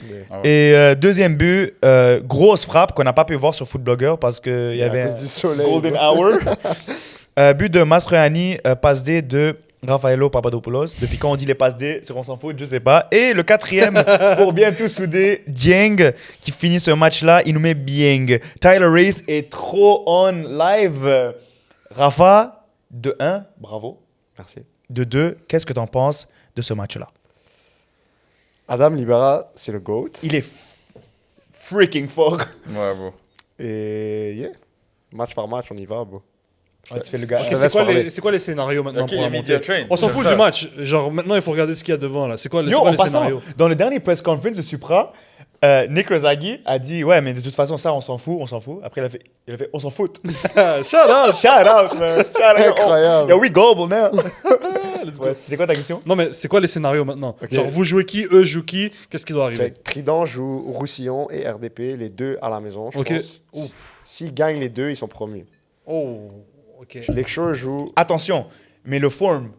Mais- Ah ouais. Et deuxième but, grosse frappe qu'on n'a pas pu voir sur Footblogger parce qu'il y à avait cause du soleil. Golden bro. Hour. But de Mastroianni, passe D de Raffaello Papadopoulos. Depuis quand on dit les passes D, c'est qu'on s'en fout, je sais pas. Et le quatrième, pour bien tout souder, Dieng, qui finit ce match-là, il nous met bien. Tyler Race est trop on live. Rafa, de 1, bravo. Merci. De 2, qu'est-ce que tu en penses de ce match-là? Adam Libera, c'est le GOAT. Il est freaking fort. Ouais, bro. Et yeah, match par match, on y va, bro. Ouais, tu fais le gars. Ok, te c'est laisse quoi, parler. c'est quoi les scénarios maintenant Ok, pour la media montée? train. On s'en C'est fout ça. du match. Genre, maintenant, il faut regarder ce qu'il y a devant là. C'est quoi, Yo, c'est quoi en les passant, scénarios? dans le dernier press conference de Supra, Nick Razaghi a dit ouais, mais de toute façon, ça, on s'en fout, on s'en fout. Après, il a fait on s'en fout. Shout out! Shout out, man. Shout out. Incroyable. Yo, we global now. Let's go. Ouais, c'était quoi ta question? Non, mais c'est quoi les scénarios maintenant? Ok. Genre, vous jouez qui? Eux jouent qui? Qu'est-ce qui doit arriver? Fait que Trident joue Roussillon et RDP, les deux à la maison, je Ok. pense. S'ils gagnent les deux, ils sont promus. Oh, ok. Lakeshore joue Attention, mais le form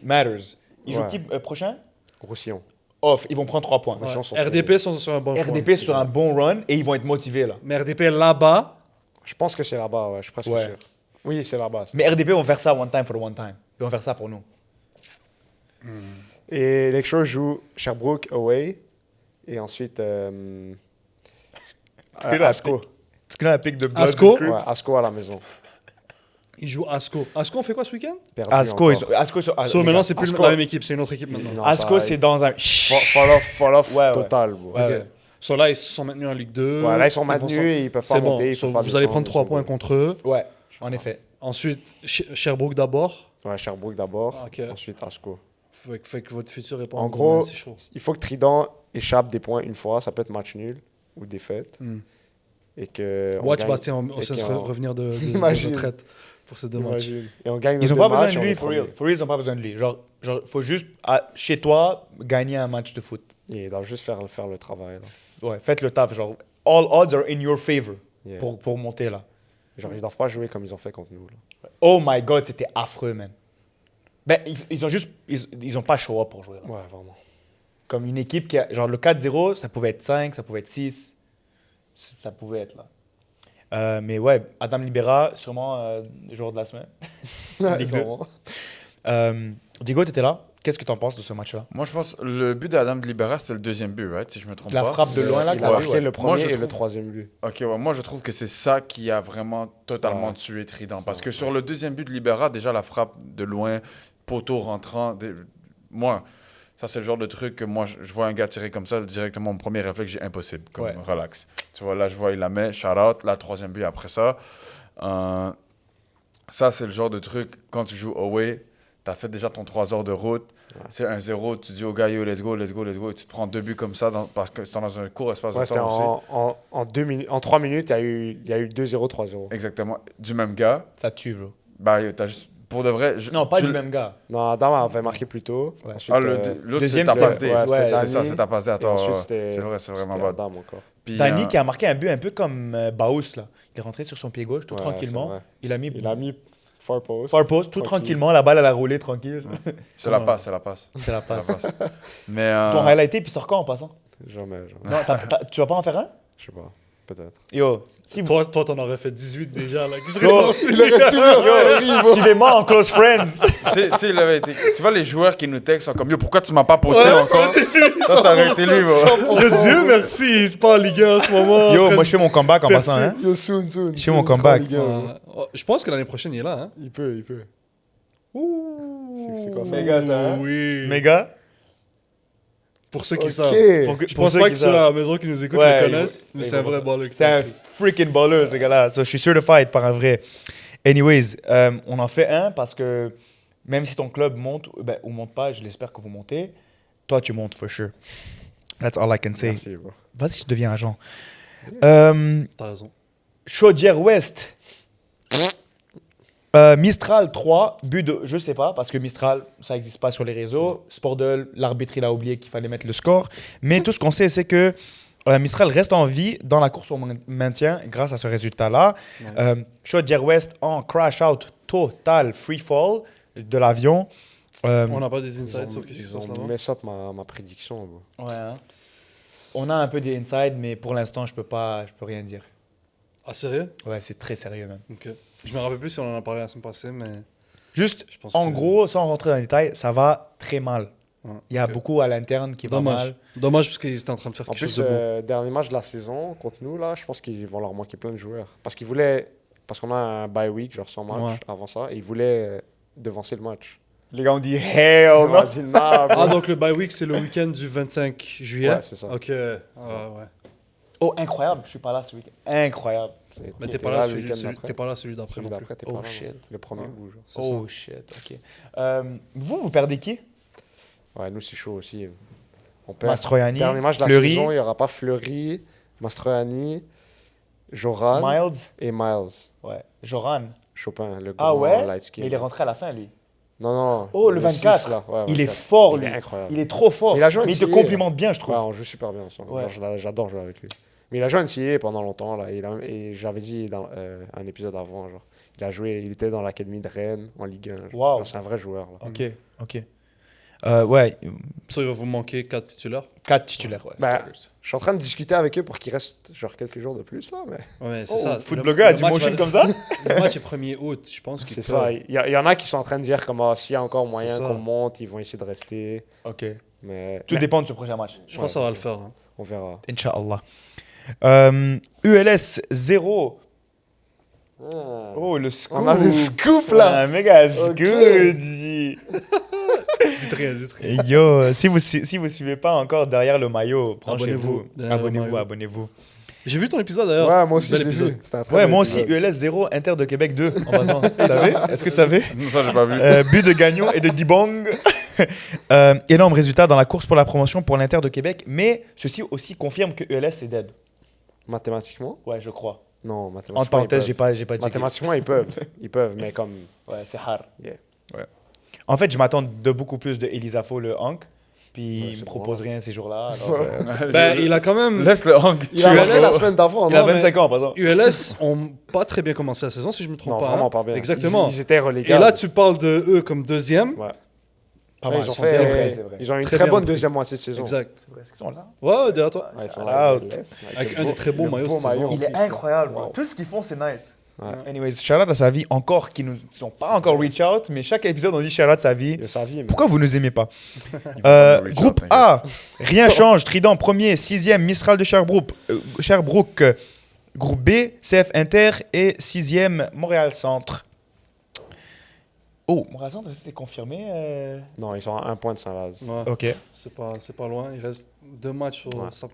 matters. Ils jouent Ouais. qui prochain? Roussillon. Off, ils vont prendre 3 points. Ouais. Ouais. gens sont RDP sont sur un bon RDP form. sur un bon run et ils vont être motivés là. Mais RDP là-bas, Je pense que c'est là-bas, ouais, je suis presque Ouais. sûr. Oui, c'est là-bas. Mais RDP vont faire ça one time for the one time. Ils vont faire ça pour nous. Et Lakeshore joue Sherbrooke away. Et ensuite, que là, Asco. Tu connais la pique de Blood Asco? and Crips? Ouais, Asco à la maison. ils jouent Asco. Asco, on fait quoi ce week-end? Perdu Asco, encore. ils sont- Asco, So, les maintenant, gars, c'est plus Asco. la même équipe, c'est une autre équipe maintenant. Non, Asco, ça- c'est dans un. Fall off Ouais, ouais. total, bro. Ouais, Ok. ouais. So, là, ils se sont maintenus en Ligue 2. Ouais, là, ils sont vont maintenus s'en- et ils peuvent pas C'est bon. monter. ils So, peuvent pas vous allez descendre, prendre ils 3 sont points bons. contre eux. Ouais, en effet. Ensuite, Sherbrooke d'abord. Ouais, Sherbrooke d'abord. Ok. Ensuite, Asco. Fait que votre futur est pas En bon, gros, mais c'est chaud. il faut que Trident échappe des points une fois. Ça peut être match nul ou défaite. Hmm. Et que. on Watch gagne- Bastien et aussi qu'on- revenir de Imagine. retraite pour ces deux matchs. Imagine. Et on gagne nos Ils ont deux pas besoin matchs, de on lui, est for real. premier. For real, ils ont pas besoin de lui. Genre faut juste, chez toi, gagner un match de foot. Et il doit juste faire le travail. Là. Ouais, faites le taf. Genre, all odds are in your favor Yeah. pour monter là. Genre, ils doivent pas jouer comme ils ont fait contre nous. Là. Oh my god, c'était affreux, man. Ben, ils ont juste. Ils ont pas show up pour jouer là. Ouais, vraiment. Comme une équipe qui a. Genre, le 4-0, ça pouvait être 5, ça pouvait être 6. Ça pouvait être là. Mais ouais, Adam Libera, sûrement le joueur de la semaine. Ligue Ils 2. ont- Diego, t'étais là? Qu'est-ce que tu en penses de ce match-là? Moi, je pense le but d'Adam de Libera, c'était le deuxième but, right? Si je me trompe La pas. frappe de loin, là, Il que a t'as marqué vu, ouais. le premier Moi, je et le trouve- troisième but. Ok, ouais, moi, je trouve que c'est ça qui a vraiment totalement Ouais. tué Trident. Parce que sur le deuxième but de Libera, déjà, la frappe de loin, poteau rentrant, moi... Ça, c'est le genre de truc que moi, je vois un gars tirer comme ça, directement, mon premier réflexe, j'ai impossible. Comme Ouais. relax. Tu vois, là, je vois, il la met, shout out, la troisième but après ça. Ça, c'est le genre de truc, quand tu joues away, t'as fait déjà ton 3 heures de route, c'est 1-0, tu dis au gars, yo, let's go, let's go, let's go, et tu te prends 2 buts comme ça, parce que c'est dans un court espace Ouais, de c'était temps aussi. en 3 minutes, il y a eu 2-0, 3-0. Exactement. Du même gars, Ça tue, bro. bah, yo, t'as juste, pour de vrai... Non, pas tu du le- même gars. Non, Adam avait marqué plus tôt. Ouais. Ensuite, Ah, l'autre, c'est deuxième, ta c'était- passe D. ouais, c'était C'est Danny. ça, c'est ta passe D. et Attends, ensuite, c'est vrai, c'est vraiment c'était bad. Adam encore. Puis, Danny qui a marqué un but un peu comme Baous, là. Il est rentré sur son pied gauche, tout Ouais, tranquillement. c'est vrai. Il a mis Il a mis far post. far post, tout Tranquille. tranquillement. La balle, elle a roulé tranquille. c'est la passe, c'est la passe. C'est la C'est la passe. passe. Mais... Ton highlighté, puis sort quand en passant? Jamais. Non, tu vas pas en faire un? Je sais pas. Peut-être. Yo, si vous... Toi, t'en aurais fait 18 déjà. Là. Qu'est-ce que Yo, Il aurait tout yo, suivez-moi en close friends. tu sais, il avait été... Tu vois, les joueurs qui nous textent sont comme, yo, pourquoi tu m'as pas posté encore? Ça aurait été lui, bro. Dieu merci, c'est pas en Ligue 1 en ce moment. Yo, moi je fais mon comeback en passant, hein. Yo, soon. Je fais mon comeback. Je pense que l'année prochaine, il est là. Hein. Il peut. C'est quoi ça? Méga ça, hein. Oui. Méga. Pour ceux qui Ok. savent. Je Pour pense ceux pas qui que ceux à savent. la maison qui nous écoutent Ouais, le connaissent, mais ils c'est un vont vrai voir baller. C'est un freaking baller, ce gars-là. So, je suis certified par un vrai. Anyways, on en fait un parce que même si ton club monte ou monte pas, je l'espère que vous montez, toi tu montes for sure. That's all I can say. Merci, bro. Vas-y, je deviens agent. T'as raison. Chaudière Ouest. Mistral 3, but de, je sais pas, parce que Mistral, ça n'existe pas sur les réseaux. Sportdel, l'arbitre, il a oublié qu'il fallait mettre le score. Mais tout ce qu'on sait, c'est que Mistral reste en vie dans la course au maintien grâce à ce résultat-là. Nice. Chaudière Ouest en crash-out total, free fall de l'avion. On n'a pas des Ils insights sur ont, ce qui se ils passe ont là-bas. mess up ma prédiction, bro. Ouais, hein. On a un peu des insides, mais pour l'instant, je peux rien dire. Ah, sérieux? Ouais, c'est très sérieux même. Ok. Je me rappelle plus si on en a parlé la semaine passée, mais. Juste, Je pense en que- gros, sans rentrer dans les détails, ça va très mal. Ouais, Il y a ok. beaucoup à l'interne qui va mal. Dommage. Dommage parce qu'ils étaient en train de faire En quelque chose plus, de bon. dernier match de la saison contre nous, là, je pense qu'ils vont leur manquer plein de joueurs. Parce qu'ils voulaient. Parce qu'on a un bye week, genre sans match Ouais. avant ça, et ils voulaient devancer le match. Les gars ont dit hell On no. a dit nah, bro. Ah, donc le bye week, c'est le week-end du 25 juillet? Ouais, c'est ça. Ok. Ah, ouais. Oh, incroyable, je suis pas là ce week-end. Incroyable. Mais T'es t'es pas là le week-end d'après. t'es pas là celui d'après Celui non plus. d'après, t'es Oh, pas là. shit. non. Le premier Ouais. bouge. C'est Oh shit, ok. Vous perdez qui? Ouais, nous, c'est chaud aussi. On perd. Mastroianni, Dernier match de la Fleury, saison, il n'y aura pas Fleury, Mastroianni, Joran Miles. et Miles. Ouais. Joran. Chopin, le Ah grand ouais? light skin. Mais il est rentré à la fin, lui. Non, non. Oh, le 24. 6, là. Ouais, Il est 24. fort, Il lui. est incroyable. Il est trop fort. Il a joué mais il te NCAA, complimente bien, je trouve. Ouais, on joue super bien ensemble. Ouais. Genre, j'adore jouer avec lui. Mais il a joué en NCAA pendant longtemps. Là, et j'avais dit dans un épisode avant, genre, il était dans l'académie de Rennes en Ligue 1. Genre. Wow. Genre, c'est un vrai joueur. Là. Ok, ok. Ouais, Ça, il va vous manquer 4 titulaires. 4 titulaires, ouais. Ben, starters. Je suis en train de discuter avec eux pour qu'il reste genre quelques jours de plus. Là, mais... Ouais, c'est Oh, ça. Footblogger a Le du match motion va- comme ça? Le match est 1er août, je pense qu'ils C'est peuvent. ça. Il y en a qui sont en train de dire comme ah, s'il y a encore moyen ça. qu'on monte, ils vont essayer de rester. Ok. Mais Tout dépend de ce prochain match. Je pense que ça va le faire. Hein. on verra. Inch'Allah. ULS 0. Oh, le scoop. On a le scoop là. Un méga Ok. scoop. Dites rien, dites rien. Yo, si vous suivez pas encore derrière le maillot, branchez-vous. Abonnez-vous. Derrière le Abonnez-vous, maillot. abonnez-vous. J'ai vu ton épisode d'ailleurs. Ouais, moi aussi Bel je l'ai épisode. vu. C'était un très Ouais, bel moi aussi, épisode. ULS 0, Inter de Québec 2. En passant. Tu savais? Est-ce que tu savais? Ça, j'ai pas vu. But de Gagnon et de Dibong. Énorme résultat dans la course pour la promotion pour l'Inter de Québec, mais ceci aussi confirme que ULS est dead. Mathématiquement? Ouais, je crois. Non, mathématiquement. Entre parenthèses, ils peuvent. j'ai pas dit. Mathématiquement, ils peuvent. Ils peuvent, mais comme. Ouais, c'est hard. Yeah. En fait, je m'attends de beaucoup plus de Elisafo, le Hank. Puis Ouais, il me c'est propose bon. rien ces jours-là. alors, Ben, il a quand même. Laisse le hang. Il a marqué la semaine d'avant, il a non? mais- 25 ans, par exemple. ULS ont pas très bien commencé la saison, si je me trompe Non, pas. vraiment hein. pas bien. Exactement. Ils étaient Et relégables. là, tu parles de eux comme deuxième. Ouais. Pas Ouais, mal. ils ont C'est vrai, fait. c'est vrai. Ils ont une Très très bien bonne pris. deuxième moitié de saison. Exact. C'est vrai. Est-ce qu'ils sont là? Ouais, derrière toi. Ouais, ils sont Shout là, out. les laisse. Avec le un beau- des très beaux le maillots beau cette saison. maillot. Il est en plus, là. incroyable. Wow. Tout ce qu'ils font, c'est nice. Anyways, shout-out à Savi, encore, qui nous sont pas encore reach out, mais chaque épisode, on dit shout-out Savi. Il a sa vie, mais- Pourquoi vous nous aimez pas? Ils vont nous reach Groupe out, A, rien change. Trident, premier, 6e, Mistral de Sherbrooke. Sherbrooke. Groupe B, CF Inter et 6e, Montréal Centre. Oh, Montréal Centre, c'est confirmé? Non, ils sont à 1 point de Saint-Laz. Ouais, Ok. c'est pas loin. Il reste 2 matchs. Ouais. Ça,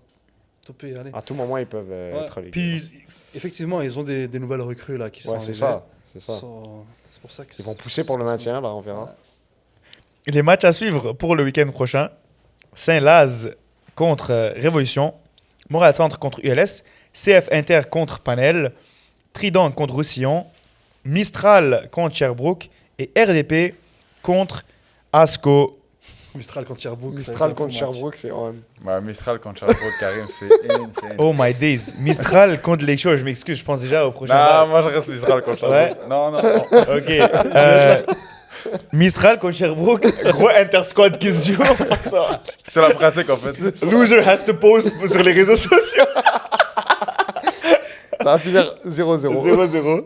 tout peut y aller. À tout moment, ils peuvent Ouais. être relégués. Puis, effectivement, ils ont des nouvelles recrues là, qui sont Ouais, c'est arrivées. ça. C'est ça. C'est pour ça qu'ils Ils vont pousser pour le maintien, là, on verra. Les matchs à suivre pour le week-end prochain. Saint-Laz contre Révolution. Montréal Centre contre ULS. CF Inter contre Panel. Trident contre Roussillon. Mistral contre Sherbrooke. Et RDP contre Asco. Mistral contre Sherbrooke. Mistral contre Sherbrooke, c'est on. Ouais, Mistral contre Sherbrooke, Karim, c'est insane. Oh my days. Mistral contre Lakeshore. Je m'excuse, je pense déjà au prochain Non, match. moi je reste Mistral contre Sherbrooke. Ouais. Non, non. Ok. Mistral contre Sherbrooke. Gros inter-squad qui se joue. C'est la pratique en fait. Loser has to post sur les réseaux sociaux. Ça va finir 0-0. 0-0.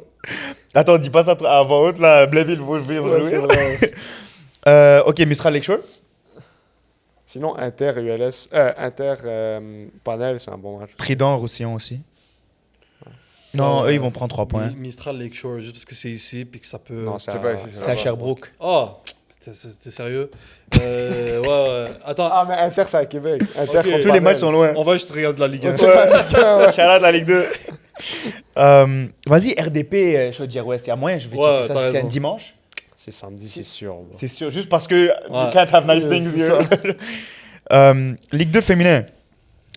Attends, dis pas ça à voix haute là. Blainville vous jouer. Ouais, c'est vrai. Ok, Mistral Lakeshore. Sinon, Inter, ULS, Panel, c'est un bon match. Trident, Roussillon aussi. Non, eux ils vont prendre 3 points. Mistral Lakeshore, juste parce que c'est ici puis que ça peut. Non, C'est pas ici, C'est à Sherbrooke. Oh, t'es sérieux? Ouais. Attends, Ah, mais Inter, c'est à Québec. Inter Ok. contre Tous les Panel. matchs sont loin. on va juste regarder la Ligue 1. Charlotte la Ligue 2. Vas-y, RDP, Chaudière-Ouest. Il y a moyen, je vais Ouais, checker ça. t'as C'est un raison. dimanche. C'est samedi, c'est sûr. bro. C'est sûr, juste parce que you can't have nice Ouais, things c'est here. Ligue 2 féminin.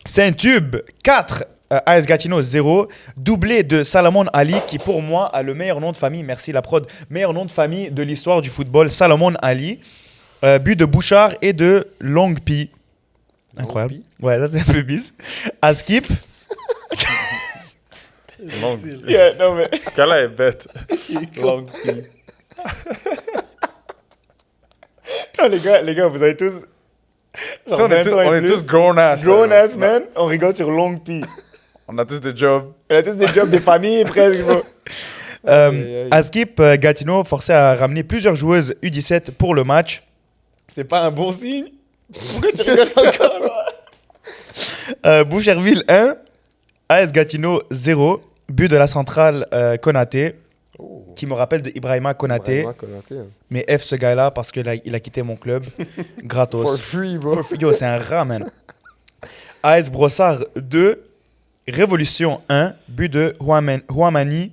Saint-Tube, 4. AS Gatineau, 0. Doublé de Salomon Ali, qui pour moi a le meilleur nom de famille. Merci la prod. Meilleur nom de famille de l'histoire du football. Salomon Ali. But de Bouchard et de Long Pi. Incroyable. Ouais, ça c'est un peu bis. À Skip. Long. Yeah, non mais. Kala est bête. Long Pi. Non, les gars, vous avez tous. Tu sais, on est tous grown ass. Grown là. ass, man. On rigole sur Long Pi. On a tous des jobs. On a tous des jobs, des familles presque. bro. aïe. À Skip, Gatineau forcé à ramener plusieurs joueuses U17 pour le match. C'est pas un bon signe. Pourquoi tu rigoles encore? Boucherville 1, AS Gatineau 0. But de la centrale Konaté, Oh. qui me rappelle de Ibrahima Konaté. Vraiment Konaté, hein. Mais F ce gars-là parce qu'il a quitté mon club. Gratos. For free, bro. Yo, c'est un rat, man. AS Brossard 2, Révolution 1, but de Huamani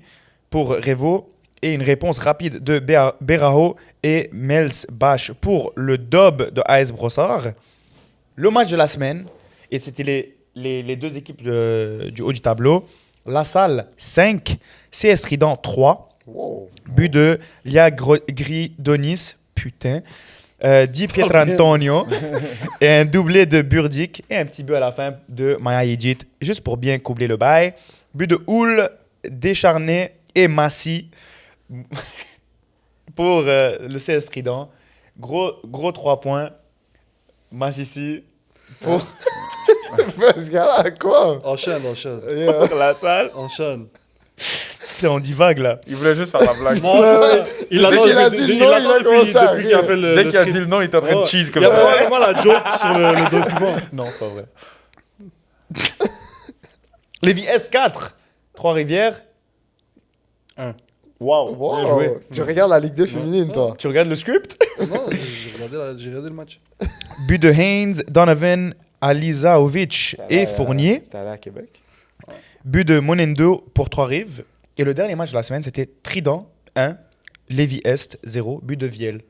pour Revo et une réponse rapide de Berao et Mels Bash pour le Dob de AS Brossard. Le match de la semaine, et c'était les deux équipes du haut du tableau. La Salle 5, CS Trident 3, Wow. but de Lia Gridonis, putain, Di Pietrantonio, et un doublé de Burdick, et un petit but à la fin de Maya Yejit, juste pour bien coubler le bail. But de Houle, Descharnay et Massi pour le CS Trident. Gros 3 points. Massissi pour Ce gars-là, quoi? Enchaîne. la salle. Enchaîne. Putain, on divague là. Il voulait juste faire la blague. Non, c'est ça. Il Dès qu'il a dit le nom, il a commencé à depuis qu'il a rire. fait le. Dès le qu'il a script. dit le nom, il est en train de Ouais. cheese comme Il y a ça. vraiment la joke sur le document. Non, c'est pas vrai. Lévis S4, Trois-Rivières. 1. Waouh, Wow. bien joué. Tu regardes la Ligue 2 féminine, toi? Tu regardes le script? Non, j'ai regardé le match. But de Haynes, Donovan, Alizaovic et Fournier. T'es allé à Québec? But de Monendo pour Trois-Rives. Et le dernier match de la semaine, c'était Trident 1, Lévis Est 0, but de Viel.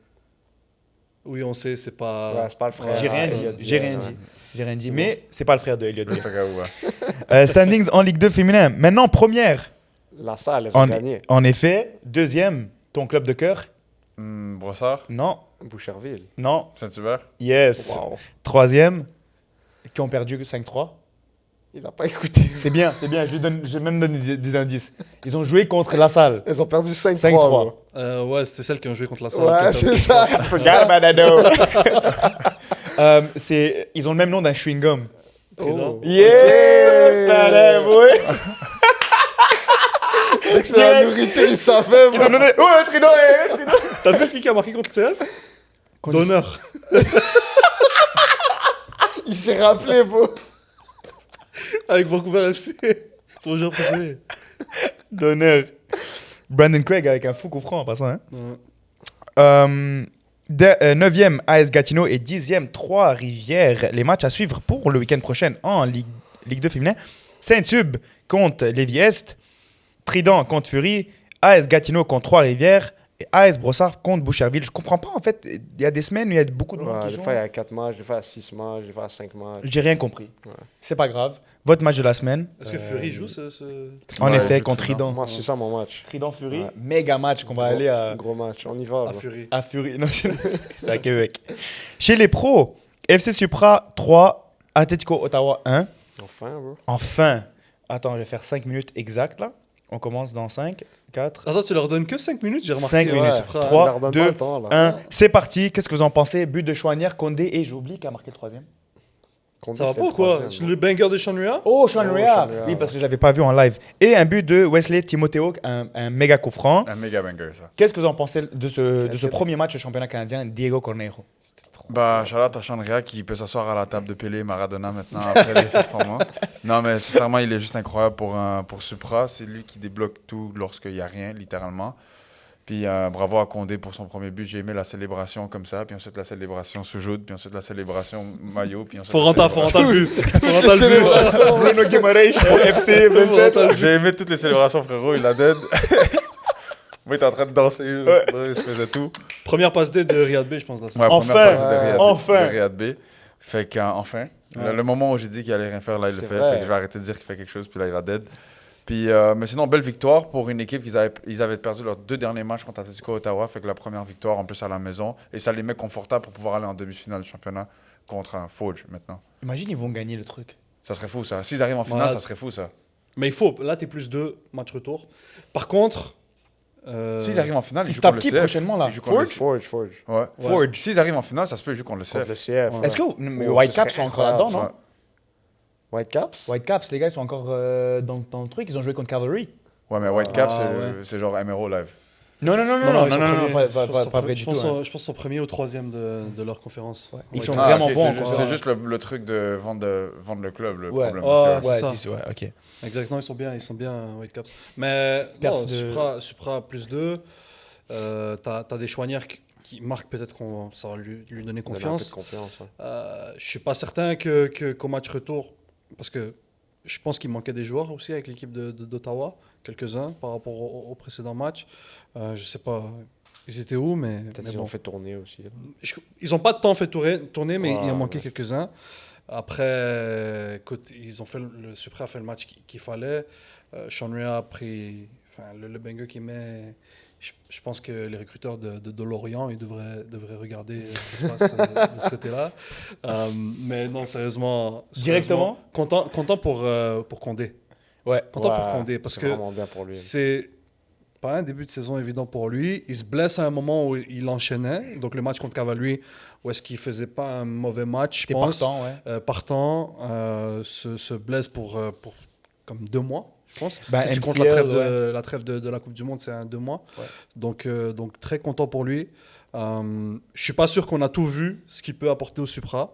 Oui, on sait, c'est pas. Ouais, c'est pas le frère. J'ai rien Ah, dit, j'ai rien dit. Mais c'est pas le frère de Elliot. C'est ça qu'il y a. Standings en Ligue 2 féminin. Maintenant, première. La Salle, elles ont gagné. En effet, deuxième, ton club de cœur. Brossard, Non, Boucherville. non, Saint-Hubert. yes. Wow. Troisième, qui ont perdu 5-3. Il n'a pas écouté. C'est bien, je vais même donner des indices. Ils ont joué contre La Salle. Elles ont perdu 5-3. 5-3. bro. Ouais, c'est celle qui ont joué contre la Salle. Ouais, c'est ça. Ils ont le même nom d'un chewing-gum. Oh. Yeah! Ok. Fallait avouer. Dès que C'est la nourriture, il savait, Ils ont donné. Ouais, Trident, Trident. T'as vu ce qui a marqué contre le CL D'honneur. Il s'est rappelé, bro. Avec Vancouver FC. C'est mon joueur préféré. D'honneur. Brandon Craig avec un fou coup franc en passant. Hein. Ouais. 9e AS Gatineau et 10e Trois-Rivières. Les matchs à suivre pour le week-end prochain en Ligue 2 féminin. Saint-Tube contre Lévis-Est. Trident contre Fury. AS Gatineau contre Trois-Rivières. Et AS Brossard contre Boucherville. Je comprends pas en fait. Il y a des semaines où il y a beaucoup de monde Ouais, qui des jouent. fois, il y a 4 matchs, des fois, il y a 6 matchs, des fois, il y a 5 matchs. J'ai rien compris. Ouais. C'est pas grave. Votre match de la semaine. Est-ce que Fury joue ce... En Ouais, effet, je contre Trident. Trident. Moi, c'est ça mon match. Trident Fury. Ouais. Méga match qu'on va aller à. Gros match, on y va. à bro. Fury À Fury. Non, c'est à Québec. Chez les pros, FC Supra 3, Atletico Ottawa 1. Enfin, bro. Enfin. Attends, je vais faire 5 minutes exactes là. On commence dans 5, 4, Attends, tu leur donnes que 5 minutes, j'ai remarqué. 5 Ouais, minutes. Supra, hein. 3, leur donne 2, pas le temps, là. 1. C'est parti. Qu'est-ce que vous en pensez? But de Chouanière, Condé et j'oublie qui a marqué le troisième. Condé, Ça va c'était pas ou quoi troisième, Le banger de Shanria Oh, Sean Oh, Rea. Sean Rea, Oui, parce que je l'avais pas vu en live. Et un but de Wesley Timoteo, un méga coup franc. Un méga banger, ça. Qu'est-ce que vous en pensez de ce premier match de championnat canadien, Diego Cornejo? Bah, Charlotte à Chandria qui peut s'asseoir à la table de Pelé et Maradona maintenant après les performances. Non, mais sincèrement, il est juste incroyable pour Supra. C'est lui qui débloque tout lorsqu'il n'y a rien, littéralement. Puis bravo à Condé pour son premier but. J'ai aimé la célébration comme ça. Puis ensuite la célébration Soujoud. Puis ensuite la célébration maillot. Puis ensuite Faut la rentrer célébration- le but. Faut rentrer le but. Bruno Guimaraes pour FC 27. J'ai aimé toutes les célébrations, frérot. Il a dead. Moi, il était en train de danser. Je faisais tout. Première passe D de Riyad B, je pense. Là. Ouais, Enfin, première passe de Riyad, enfin. de Riyad B. Fait qu'enfin, Ouais. le moment où j'ai dit qu'il allait rien faire, là, il le C'est fait. vrai. Fait que je vais arrêter de dire qu'il fait quelque chose, puis là, il a dead. Puis, mais sinon, belle victoire pour une équipe ils avaient perdu leurs 2 derniers matchs contre Atletico Ottawa. Fait que la première victoire, en plus, à la maison. Et ça les met confortables pour pouvoir aller en demi-finale du championnat contre un Forge maintenant. Imagine, ils vont gagner le truc. Ça serait fou, ça. S'ils arrivent en finale, Ouais. ça serait fou, ça. Mais il faut. Là, t'es plus 2 match retour. Par contre. S'ils arrivent en finale, ils Ils jouent se tapent contre le qui CF. prochainement là? Ils jouent contre le Forge? Forge. Ouais. Forge. S'ils arrivent en finale, ça se peut jouer contre le Contre le CF. CF. Ouais. Est-ce que mais Oh, Whitecaps ce sont serait encore là-dedans, non? incroyable, Whitecaps Whitecaps, les gars, ils sont encore dans le truc. Ils ont joué contre Cavalry. Ouais, mais Whitecap, Ah, c'est genre MRO live. Non, non, non, non, Non, non, ils sont non, non, premiers. pas vrai du Je tout. pense hein. je pense qu'ils sont premiers ou troisième de leur conférence. Ils Ouais. sont Ah, vraiment ok, bons. c'est encore. c'est juste le truc de vendre le club, le Ouais. problème. Oh, Ok, Ouais, ça. si, si, ouais, ok. Exactement, ils sont bien Whitecaps. Mais Perf non, de- Supra plus 2. T'as des Chouanières qui marquent, peut-être qu'on ça va lui donner confiance. Confiance. Ouais. Je suis pas certain qu'au match retour, parce que je pense qu'il manquait des joueurs aussi avec l'équipe d'Ottawa, quelques-uns par rapport au précédent match. Je sais pas, ils étaient où, mais Peut-être qu'ils bon. ont fait tourner aussi. là. Ils n'ont pas de temps fait tourner, mais Ouais, il en manquait ouais. quelques-uns. Après, écoute, ils ont fait le Supra a fait le match qu'il fallait. Shanria a pris, enfin, le banger qu'il met. Je pense que les recruteurs de Lorient, ils devraient regarder ce qui se passe de ce côté-là. Mais non, sérieusement. Directement Content pour Condé. Ouais. Content Ouais, pour Condé. Parce c'est que vraiment bien pour lui. c'est pas un début de saison évident pour lui. Il se blesse à un moment où il enchaînait. Donc le match contre Cavalry, où est-ce qu'il faisait pas un mauvais match, je T'es pense. partant, ouais. Partant, se blesse pour comme 2 mois, je pense. Ben, si tu comptes MCL, la trêve de la Coupe du Monde, c'est un 2 mois. Ouais. Donc très content pour lui. Je suis pas sûr qu'on a tout vu, ce qu'il peut apporter au Supra.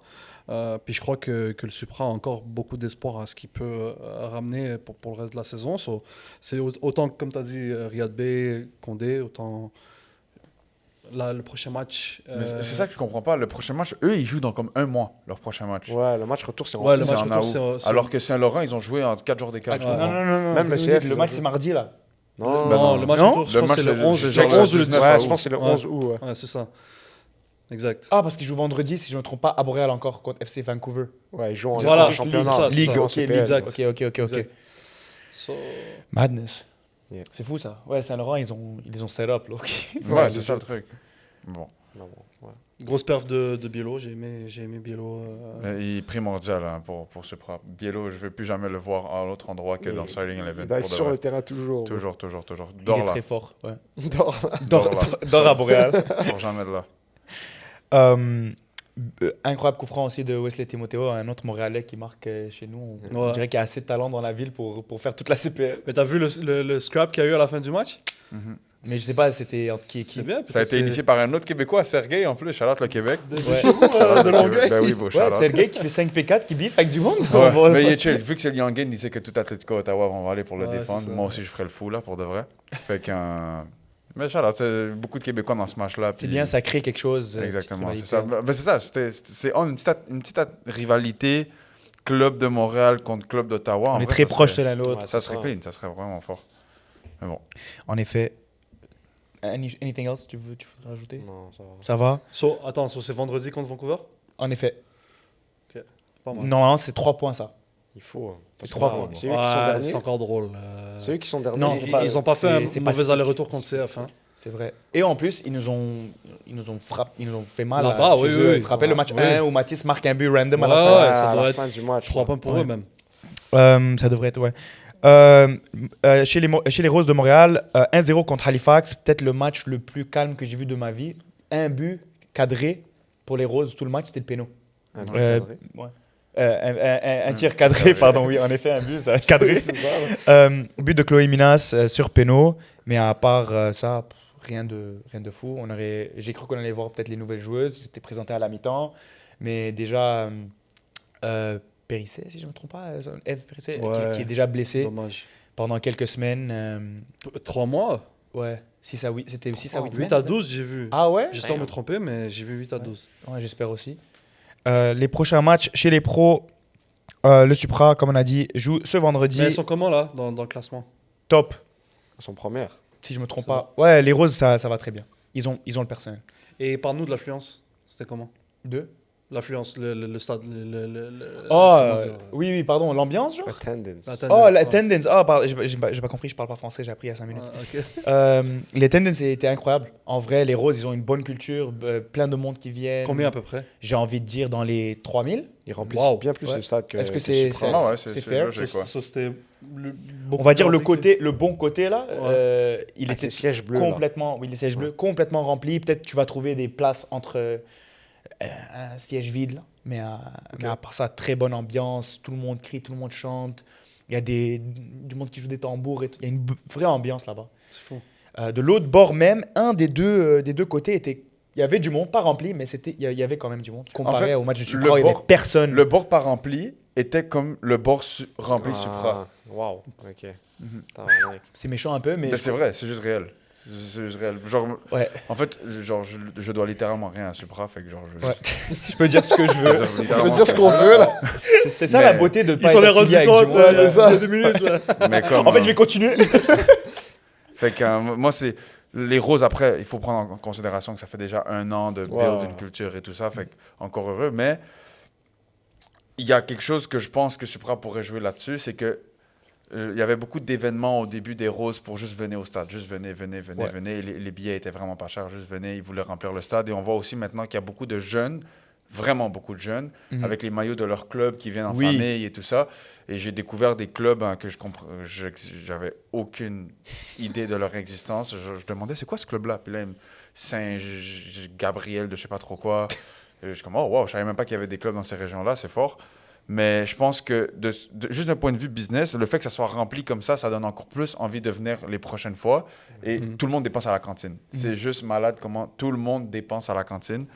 Puis je crois que le Supra a encore beaucoup d'espoir à ce qu'il peut ramener pour le reste de la saison. So, c'est autant, comme tu as dit, Riyad B, Condé, autant là, le prochain match. Mais c'est ça que je comprends pas. Le prochain match, eux, ils jouent dans comme 1 mois, leur prochain match. Ouais, le match retour, c'est en Ouais, le C'est match en retour, août. c'est Alors que Saint-Laurent, ils ont joué en 4 jours d'écart. Ouais. je comprends. Non, non, non, non. Même le CF, le ils match, ont c'est joué. mardi, là. Non, Ben non, non. le match Non, retour, je le pense que match, c'est le c'est 11, c'est le genre 11 ou le 19 19. Ouais, août. je pense que c'est le Ouais. 11 août. Ouais. Ouais, c'est ça. Exact. Ah, parce qu'ils jouent vendredi, si je ne me trompe pas, à Montréal encore contre FC Vancouver. Ouais, ils jouent en Voilà, en championnat. c'est ça, c'est Ligue, ça. ok, CPL. Ligue. Exact. Ok, ok, ok, ok. Exact. So, Madness. Yeah. C'est fou ça. Ouais, Saint-Laurent, ils les ont set up là. ok. Ouais, c'est ça le truc. Bon. Non, bon, ouais. grosse perf de Bielo. J'ai aimé Bielo. Mais il est primordial hein, pour Supra. Bielo, je ne veux plus jamais le voir à un autre endroit que dans le starting 11. Il doit être pour de sur vrai. le terrain toujours. Toujours. Il Dors est là. très fort. Ouais. Dors là. Dors là. Dors à Montréal. Sors jamais de là. Incroyable coup franc aussi de Wesley Timoteo, un autre Montréalais qui marque chez nous. On Ouais. dirait qu'il y a assez de talent dans la ville pour faire toute la CPL. Mais t'as vu le scrap qu'il y a eu à la fin du match? Mais je sais pas, c'était entre qui et qui. C'est bien. Ça a été initié par un autre Québécois, Sergei, en plus. Shout-out le Québec. Ouais. Shout-out le Longueuil. Québec. Ben oui, beau Ouais, shout-out. Sergei qui fait 5P4 qui biffe avec du monde. Ouais, Bon, mais il est chill. Vu que c'est le Young Game, il disait que tout Atletico Ottawa vont aller pour le Ouais, défendre. c'est ça. Moi aussi, je ferais le fou, là, pour de vrai. Fait qu'un. Mais shout-out, c'est beaucoup de Québécois dans ce match-là. c'est puis- bien, ça crée quelque chose. Exactement, petite c'est ça. rivalité. Ben, c'est ça. C'est une petite rivalité club de Montréal contre club d'Ottawa. En On est vrai, très ça proches serait- de l'un l'autre. Ouais. Ça serait clean, ça serait vraiment fort. Mais bon. En effet. Anything else tu voudrais rajouter? Non, ça va. Ça va? Attends, c'est vendredi contre Vancouver? En effet. Pas mal. Normalement, c'est 3 points ça. Il faut. Parce que 3 c'est- points. C'est eux qui sont Ouais, derniers. c'est encore drôle. C'est eux qui sont derniers. Non, Ils c'est pas- ont pas fait un c'est mauvais pacifique. aller-retour contre CF. Hein. C'est vrai. Et en plus, ils nous ont frappé, ils nous ont fait mal. Là-bas, oui, chez oui, eux. oui. Tu te rappelles le match Oui. 1 où Matisse marque un but random à Ouais, la fin? ouais. à ça la doit être fin du match. 3 points pour Ouais. eux même. Ça devrait être, ouais. Chez les Roses de Montréal, 1-0 contre Halifax, peut-être le match le plus calme que j'ai vu de ma vie. Un but cadré pour les Roses, tout le match, c'était le péno. Un but Euh, cadré. ouais. Un tir cadré, pardon, oui, en effet, un but, ça va être cadré. C'est ça, ouais. But de Chloé Minas sur péno, mais à part ça, rien de fou. J'ai cru qu'on allait voir peut-être les nouvelles joueuses, ils s'étaient présentés à la mi-temps, mais déjà, Périsset, si je ne me trompe pas, Eve Périsset, Ouais. qui est déjà blessé Dommage. pendant quelques semaines. 3 mois? Ouais, 6 à 8, c'était 6 à 8 8 à 12, j'ai vu. Ah ouais? J'espère me tromper, mais j'ai vu 8 à 12. Ouais, j'espère aussi. Les prochains matchs chez les pros, le Supra, comme on a dit, joue ce vendredi. Mais elles sont comment là, dans le classement? Top, Ils sont premières. si je me trompe Ça pas. Ouais, les Roses, ça va très bien. Ils ont le personnel. Et parle-nous de l'affluence. C'était comment? Deux. L'affluence, le stade. Oh, comment dire, oui, pardon, l'ambiance, genre? Attendance. Attendance. Oh, l'attendance. Oh, pardon, j'ai pas compris, je parle pas français, j'ai appris il y a 5 minutes. Ah, ok. Les tendances étaient incroyables. En vrai, les Roses, ils ont une bonne culture, plein de monde qui viennent. Combien à peu près? J'ai envie de dire dans les 3000. Ils remplissent Wow. bien plus Ouais. le stade que. Est-ce que que c'est Supra. Ah ouais, c'est c'est fair? logique, quoi. Ça, c'était. On va dire le bon côté là, il Avec était les sièges bleus. là. complètement, oui, les sièges bleus, complètement remplis. Peut-être tu vas trouver des places entre un siège vide, là. Mais à part ça, très bonne ambiance. Tout le monde crie, tout le monde chante. Il y a du monde qui joue des tambours. Il y a une vraie ambiance là-bas. C'est fou. De l'autre bord même, un des deux côtés était. Il y avait du monde, pas rempli, mais il y avait quand même du monde. Comparé fait, au match de le Supra, il n'y avait bord- personne. Le bord pas rempli était comme le bord rempli Ah, Supra. Wow. Ok. Mhm. Tabarnak. C'est méchant un peu, mais. Mais c'est vrai, c'est juste réel. C'est juste réel. Genre, Ouais. en fait, genre, je dois littéralement rien à Supra, fait que genre, je Ouais. Je peux dire ce que je veux. je veux On peut littéralement dire ce qu'on veut là. C'est ça Mais- la beauté de Ils pas s'en être est rendu affilié avec du compte monde. il y a ça. 2 minutes. Là. Mais comme, En fait, je vais continuer. Fait que moi, c'est. Les Roses, après, il faut prendre en considération que ça fait déjà 1 an de build Ouais. une culture et tout ça. Fait que, encore heureux. Mais il y a quelque chose que je pense que Supra pourrait jouer là-dessus, c'est que il y avait beaucoup d'événements au début des Roses pour juste venir au stade. Juste venez. Ouais. Et les billets étaient vraiment pas chers. Juste venez, ils voulaient remplir le stade. Et on voit aussi maintenant qu'il y a beaucoup de jeunes, vraiment beaucoup de jeunes, Mhm. avec les maillots de leur club qui viennent en Oui. famille et tout ça. Et j'ai découvert des clubs que j'avais aucune idée de leur existence. Je demandais, c'est quoi ce club-là? Puis là, Saint-Gabriel de je sais pas trop quoi. Et je suis comme, oh wow, je savais même pas qu'il y avait des clubs dans ces régions-là, c'est fort. Mais je pense que, juste d'un point de vue business, le fait que ça soit rempli comme ça donne encore plus envie de venir les prochaines fois. Et Mhm. tout le monde dépense à la cantine. C'est juste malade comment tout le monde dépense à la cantine.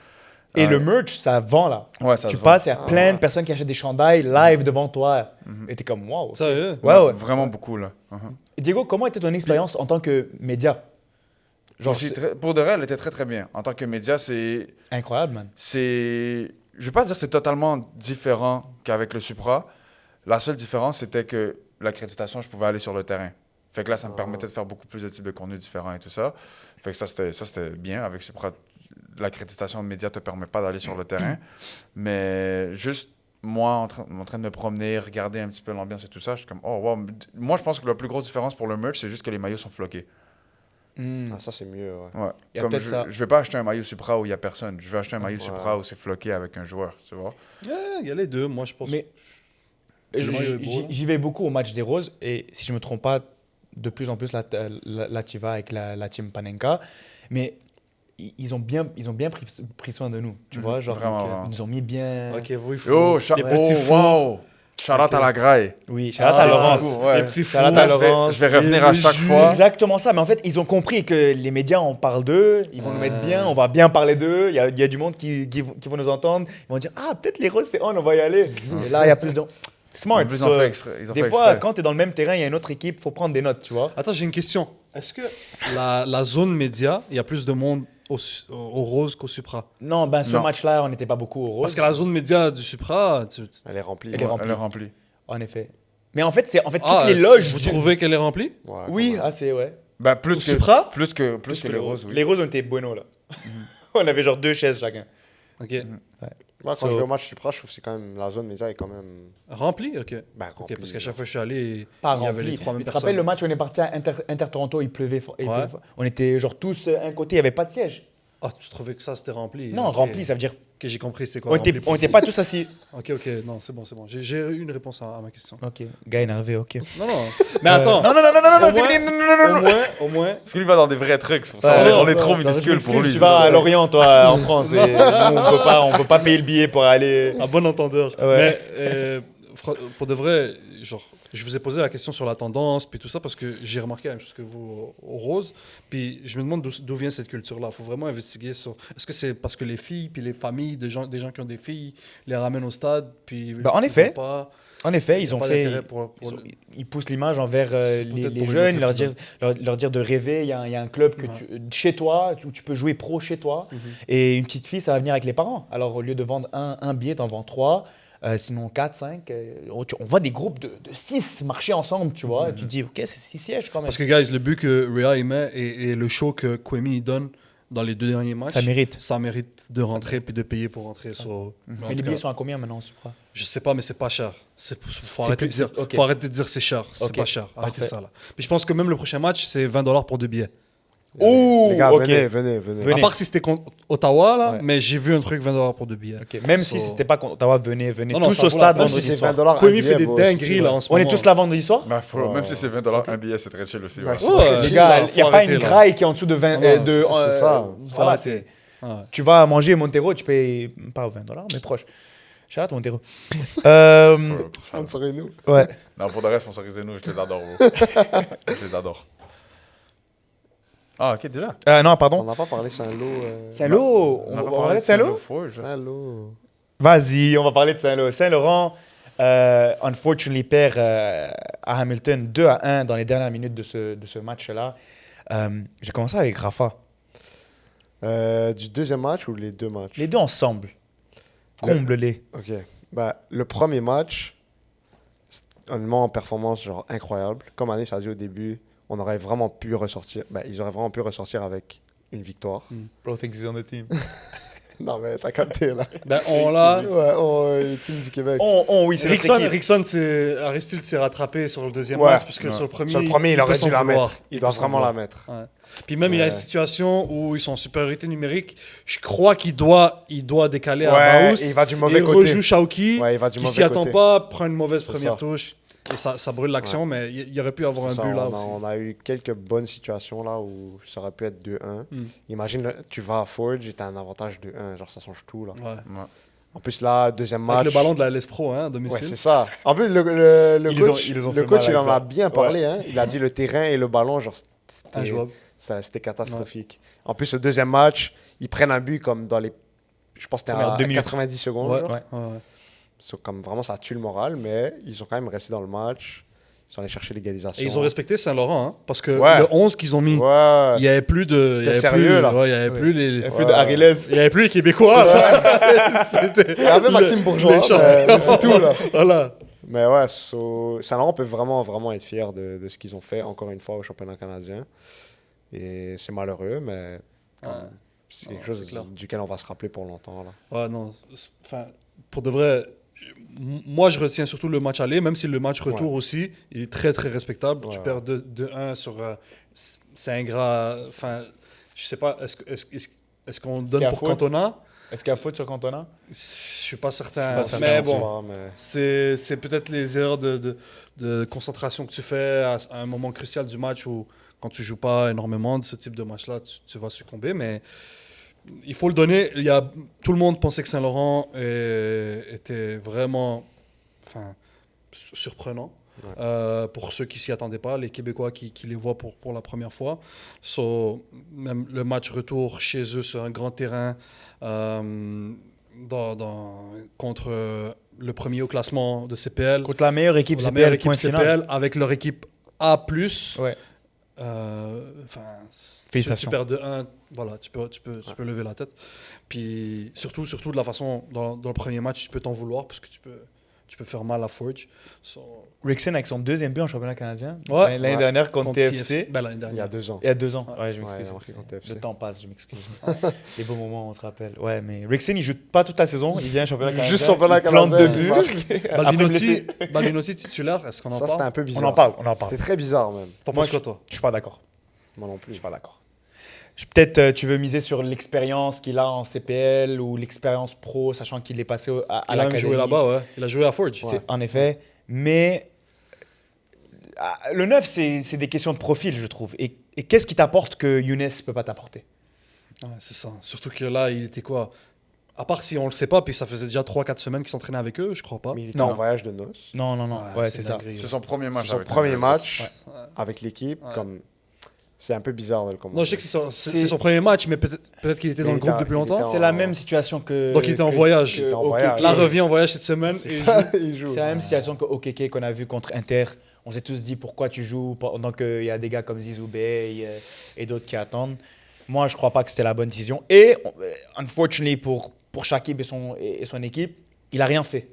Et le merch, ça vend là. Ouais, ça Tu se vend. passes, il y a plein de personnes qui achètent des chandails live devant toi. Mhm. Et t'es comme, waouh. Sérieux? Ouais. Vraiment beaucoup, là. Mhm. Diego, comment était ton expérience en tant que média? Genre, Aussi, c'est pour de vrai, elle était très très bien. En tant que média, c'est. incroyable, man. Je vais pas dire que c'est totalement différent qu'avec le Supra. La seule différence, c'était que l'accréditation, je pouvais aller sur le terrain. Fait que là, ça me permettait de faire beaucoup plus de types de contenus différents et tout ça. Fait que ça, c'était bien. Avec Supra, l'accréditation de médias te permet pas d'aller sur le terrain. Mais juste moi, en train de me promener, regarder un petit peu l'ambiance et tout ça, je suis comme, oh wow. Moi, je pense que la plus grosse différence pour le merch, c'est juste que les maillots sont floqués. Ah, ça, c'est mieux, ouais. Ouais. Il y a Comme peut-être ça. je vais pas acheter un maillot Supra où il y a personne. Je vais acheter un maillot Ouais. Supra où c'est floqué avec un joueur, tu vois. Il y a les deux, moi je pense. Mais Le maillot est beau, là. j'y vais beaucoup au match des Roses et si je me trompe pas, de plus en plus là tu vas avec la team Panenka. Mais ils ont bien pris soin de nous, tu vois, genre Vraiment, donc, vraiment. ils nous ont mis bien. Ok, vous, il faut. Yo, les petits fours. wow! Shout-out Ok. à la graille. Oui, shout-out à les Laurence. petits fours, Ouais. Les petits Shout-out à fours. Là, Laurence. je vais revenir à les chaque jus. fois. Exactement ça, mais en fait, ils ont compris que les médias, on parle d'eux, ils vont nous mettre bien, on va bien parler d'eux, il y a du monde qui vont nous entendre, ils vont dire « Ah, peut-être les Roses, c'est on va y aller. » Et là, il y a plus de... Smart. En plus, ils ont ça. fait exprès. Ils ont Des fait fois, exprès. quand tu es dans le même terrain, il y a une autre équipe, faut prendre des notes, tu vois. Attends, j'ai une question. Est-ce que la zone média, il y a plus de monde au Rose qu'au Supra? Non, ben ce Non. match-là, on n'était pas beaucoup au Rose. Parce que la zone média du Supra, Elle est remplie. Elle est ouais. remplie. Elle est remplie. En effet. Mais en fait, toutes Ah, les loges... Vous trouvez qu'elle est remplie? Ouais, Oui, quand même. c'est ouais. Ben, Au plus que Supra? plus que les roses, oui. Les Roses, on était bueno, là. On avait genre 2 chaises chacun. Ok. Moi, quand So- je vais au match Supra, je trouve que c'est quand même la zone média est quand même Remplie? Ok. ben, Ok, remplie. parce qu'à chaque fois que je suis allé, Pas il y avait les rempli. 3000 Tu te personnes. rappelles le match où on est parti à Inter Toronto, il pleuvait fort. Il Ouais. pleuvait fort. On était genre tous un côté, il n'y avait pas de siège. Ah, tu trouvais que ça c'était rempli? Non, Ok. rempli, ça veut dire. Ok, j'ai compris, c'est quoi On rempli était, pour on était vous. pas tous assis. Ok, non, c'est bon. J'ai eu une réponse à ma question. Ok, gars énervé, ok. Non. Mais attends. Non, non, non, non, non, non, Au c'est moins- fini, non, non, non, non. Au moins. Parce que lui va dans des vrais trucs. c'est pour ça. Ouais, on non, est trop non, minuscule pour lui. Tu vas à Lorient, toi, en France. Et nous, on peut pas payer le billet pour aller. Un bon entendeur. Ouais. Mais pour de vrai, genre, je vous ai posé la question sur la tendance, puis tout ça, parce que j'ai remarqué la même chose que vous au Rose. Puis je me demande d'où vient cette culture-là. Il faut vraiment investiguer sur. Est-ce que c'est parce que les filles, puis les familles, des gens qui ont des filles, les ramènent au stade, puis. Bah, en ils effet. vont pas- En effet, ils ont pas fait. d'intérêt pour Ils poussent l'image envers C'est les, peut-être les pour une jeunes, autre leur dire, épisode. leur dire de rêver. Il y a un club que chez toi, où tu peux jouer pro chez toi. Et une petite fille, ça va venir avec les parents. Alors, au lieu de vendre un billet, t'en vends 3. Sinon 4, 5. On voit des groupes de 6 marcher ensemble, tu vois. Et tu te dis, ok, c'est 6 sièges quand même. Parce que, guys, le but que Rhea il met et le show que Kwame il donne dans les 2 derniers matchs, Ça mérite. ça mérite de rentrer puis de payer pour rentrer. En Mais tout les cas, billets sont à combien maintenant, Supra? Je sais pas, mais c'est pas cher. Faut C'est arrêter de plus- dire, c'est- ok. faut arrêter de dire c'est cher. C'est Ok, pas cher. Arrêtez parfait. ça là. Puis je pense que même le prochain match, c'est $20 pour 2 billets. Ouh, Les gars, ok. venez. Venez. À part si c'était contre Ottawa là, Ouais. mais j'ai vu un truc $20 pour 2 billets. Ok, même si So- c'était pas contre Ottawa, venez. Non, non, tous ça au vaut stade la peine. Si vendredi c'est soir. 20 $, Kwame fait des dingueries là en ce On est moment. tous là vendredi soir? Ben, même si c'est $20, un billet, c'est très chill aussi. Ouais, ouais. c'est Ouais, très Les chill. gars, il faut n'y a pas arrêter, une là. graille qui est en dessous de 20. Non, c'est ça. Voilà, arrêter. c'est. Ouais. Tu vas manger Montero, tu payes pas $20, mais proche. Shout-out Montero. Sponsorez-nous. Ouais. Non, pour de vrai, sponsorisez-nous, je les adore, vous. Je les adore. Ah, ok, déjà. Non, On pardon. n'a pas parlé Saint-Lô. Saint-Lô. On n'a va pas parler de Saint-Lô? Forge. Saint-Lô. Vas-y, on va parler de Saint-Lô. Saint-Laurent, unfortunately, perd à Hamilton 2-1 dans les dernières minutes de ce match-là. J'ai commencé avec Rafa. Du deuxième match ou les deux matchs? Les deux ensemble. Comble-les. Ok. Bah, le premier match, honnêtement, en performance genre incroyable. Comme Anis a dit au début, on aurait vraiment pu ressortir. Bah, ils auraient vraiment pu ressortir avec une victoire. Bro thinks he's on the team. Non, mais t'as capté là. Ben, on l'a. Ouais, team du Québec. Oui, c'est notre équipe. Rickson, Aristide s'est rattrapé sur le deuxième Ouais. match, puisque Ouais. sur le premier, Sur le premier, il peut aurait s'en dû la vouloir. mettre. Il doit peut s'en vraiment la vouloir. mettre. Ouais. Puis même, il a Ouais. une situation où ils sont en supériorité numérique. Je crois qu'il doit décaler à Ouais, Baous. et il va du mauvais et côté. rejoue Shauki, Ouais, il va du qui mauvais s'y attend côté. pas, prend une mauvaise C'est première ça. touche. Et ça brûle l'action, mais il y aurait pu avoir C'est un ça, but là on a, aussi. on a eu quelques bonnes situations là où ça aurait pu être 2-1. Imagine, tu vas à Forge et t'as un avantage de 1. Genre, ça change tout là. Ouais. Ouais. En plus, là, deuxième match. Avec le ballon de la LS Pro, hein, à Ouais, domicile. c'est ça. En plus, le Ils coach, ils ont le fait coach mal il avec en a ça. bien parlé. Hein. Il a dit le terrain et le ballon, genre, Injouable. c'était catastrophique. En plus, le deuxième match, ils prennent un but comme dans les. Je pense que c'était Premières à 2 minutes. 90 secondes. Ouais, genre. ouais, ouais. So, comme vraiment, ça tue le moral, mais ils sont quand même restés dans le match. Ils sont allés chercher l'égalisation. Et ils ont respecté Saint-Laurent, hein, parce que Ouais. le 11 qu'ils ont mis, Ouais. il n'y avait plus de. C'était il y avait sérieux, plus, là. Ouais, il n'y avait Ouais. plus Il y les. a plus de Arilez. Il n'y avait plus les Québécois. là. C'était. Il y avait Maxime Bourgeois, les champions. mais c'est tout là. Voilà. Mais ouais, Saint-Laurent peut vraiment, vraiment être fier de ce qu'ils ont fait, encore une fois, au championnat canadien. Et c'est malheureux, mais c'est quelque Ouais, chose c'est clair. duquel on va se rappeler pour longtemps. Là. Ouais, non. Enfin, pour de vrai, moi, je retiens surtout le match aller, même si le match retour aussi, il est très, très respectable. Tu Ouais. perds 2-1 sur. C'est ingrat. Enfin, je sais pas, est-ce qu'on qu'il y donne a pour faute? Cantona? Est-ce qu'il y a faute sur Cantona? Je suis pas certain. Je suis pas mais certain, bon. Mais... C'est peut-être les erreurs de concentration que tu fais à un moment crucial du match où quand tu joues pas énormément de ce type de match-là, tu vas succomber. Mais il faut le donner. Tout le monde pensait que Saint-Laurent était vraiment surprenant. Pour ceux qui s'y attendaient pas, les Québécois qui les voient pour la première fois. Même le match retour chez eux sur un grand terrain contre le premier au classement de CPL. Contre la meilleure équipe La CPL, meilleure équipe point final. CPL, avec leur équipe A+. Ouais. Félicitations. Tu perds de 1, voilà, tu peux lever la tête. Puis surtout de la façon, dans le premier match, tu peux t'en vouloir parce que tu peux faire mal à Forge. Rickson avec son deuxième but en championnat canadien. Ouais. L'année dernière contre TFC. L'année Il y dernière. a 2 ans. Il y a 2 ans. Ouais. Ouais, je Ouais, il m'excuse. a marqué contre TFC. Le temps passe, je m'excuse. Les beaux moments, on se rappelle. Ouais, mais Rickson, il joue pas toute la saison. Il vient championnat canadien. Juste championnat il plante canadien, 2 il buts. marque. Balbinotti titulaire, est-ce qu'on en Ça, c'était parle? un peu bizarre. On en parle. C'était très bizarre, même. T'en Moi, penses quoi, toi? Je suis pas d'accord. Moi non plus. Je suis pas d'accord. Peut-être tu veux miser sur l'expérience qu'il a en CPL ou l'expérience pro, sachant qu'il est passé à Il a même l'académie. joué là-bas, ouais. Il a joué à Forge. C'est- En effet. Mais le 9, c'est des questions de profil, je trouve. Et qu'est-ce qui t'apporte que Younes ne peut pas t'apporter? Ouais, c'est ça. Surtout que là, il était quoi? À part si on le sait pas, puis ça faisait déjà 3-4 semaines qu'il s'entraînait avec eux, je crois pas. Mais il était Non. en voyage de noces. Non. Ouais, c'est ça. dinguerie. C'est son premier match. C'est son avec premier nous. match Ouais. avec l'équipe. Ouais. Comme... C'est un peu bizarre de le commencer. Non, je sais que c'est son premier match, mais peut-être qu'il était dans Mais le il groupe était- depuis il longtemps. était en- C'est la même situation que. Donc il était en voyage. Il était en que voyage. Là, OKK. revient en voyage cette semaine. Et il joue. il joue. C'est la même situation que OKK qu'on a vu contre Inter. On s'est tous dit pourquoi tu joues pendant qu'il y a des gars comme Zizou Bey et d'autres qui attendent. Moi, je crois pas que c'était la bonne décision. Et, unfortunately, pour Shakib et son équipe, il a rien fait.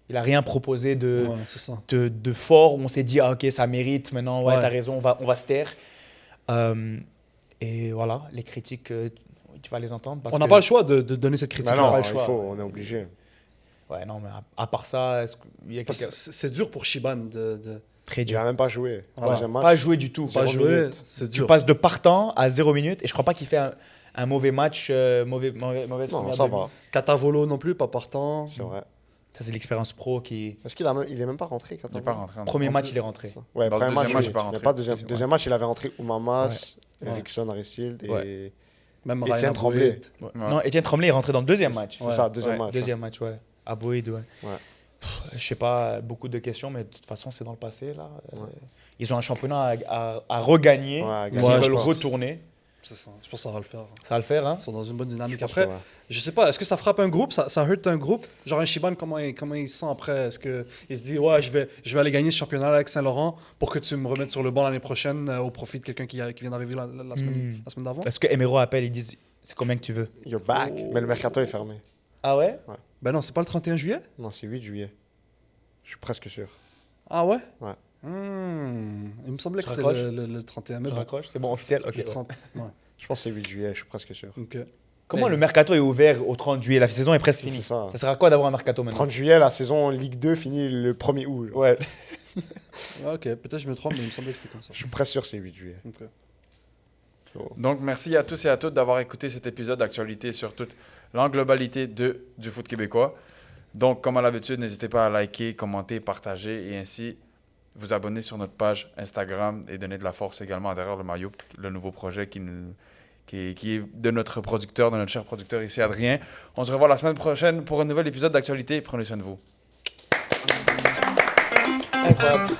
Il a rien proposé Ouais, c'est ça. de fort où on s'est dit, ah, ok, ça mérite, maintenant, ouais, Ouais. t'as raison, on va se taire. Et voilà, les critiques, tu vas les entendre. Parce On n'a que- pas le choix de donner cette critique. Bah non, pas il le choix. faut, on est obligé. Ouais, non, mais à part ça, est-ce qu'il y a Parce quelqu'un que c'est dur pour Shiban de très Il dur? n'a même pas joué. Voilà. Deuxième match. Pas joué du tout. pas 0 jouer. minutes. C'est Tu dur. passes de partant à 0 minutes et je crois pas qu'il fait un mauvais match, mauvaise Non, première ça demi. va. Catavolo non plus, pas partant. C'est vrai. Ça, c'est l'expérience pro qui. Est-ce qu'il il est même pas rentré quand Il n'est pas rentré. en- Premier En match, plus- il est rentré. Ouais, Dans le premier deuxième match, oui. il est pas Mais rentré. pas deuxième. Ouais. Deuxième match, il avait rentré Oumamas, Ouais. Erickson, Aristide et. Ouais. Même Etienne Ryan Tremblay. Aboued. Ouais. Non, Étienne Tremblay est rentré dans le deuxième match. C'est ça, deuxième Ouais, match. Deuxième match, ouais. À Boïd, ouais. Ouais. Je sais pas, beaucoup de questions, mais de toute façon, c'est dans le passé, là. Ouais. Ils ont un championnat à regagner. Ouais, à S'ils gagner, je veulent pense. retourner, C'est ça. Je pense que ça va le faire. ça va le faire, hein. Ils sont dans une bonne Je dynamique. pense Après, que ouais. je sais pas, est-ce que ça frappe un groupe? Ça hurt un groupe? Genre un Shiban, comment il se sent après? Est-ce qu'il se dit, ouais, je vais aller gagner ce championnat avec Saint-Laurent pour que tu me remettes sur le banc l'année prochaine au profit de quelqu'un qui vient d'arriver la semaine d'avant? Est-ce que Emero appelle, ils disent, c'est combien que tu veux? You're back. Oh. Mais le mercato est fermé. Ah ouais? Ben non, c'est pas le 31 juillet? Non, c'est 8 juillet. Je suis presque sûr. Ah ouais? Ouais. Il me semblait que Je c'était raccroche. le 31 mai. Je bon, raccroche, c'est bon, officiel? Ok. le 30. Ouais. Je pense que c'est 8 juillet, je suis presque sûr. Ok. Comment Mais- le mercato est ouvert au 30 juillet? La saison est presque finie. C'est ça. Ça sert à quoi d'avoir un mercato maintenant? 30 juillet, la saison Ligue 2 finit le 1er août. genre. Ouais. Ouais, ok, peut-être je me trompe, mais il me semblait que c'était comme ça. Je suis presque sûr que c'est 8 juillet. Ok. So, Donc, merci à tous et à toutes d'avoir écouté cet épisode d'actualité sur toute l'englobalité du foot québécois. Donc, comme à l'habitude, n'hésitez pas à liker, commenter, partager et ainsi vous abonner sur notre page Instagram et donner de la force également à Derrière le maillot, le nouveau projet qui est de notre producteur, de notre cher producteur ici, Adrien. On se revoit la semaine prochaine pour un nouvel épisode d'actualité. Prenez soin de vous. Incroyable.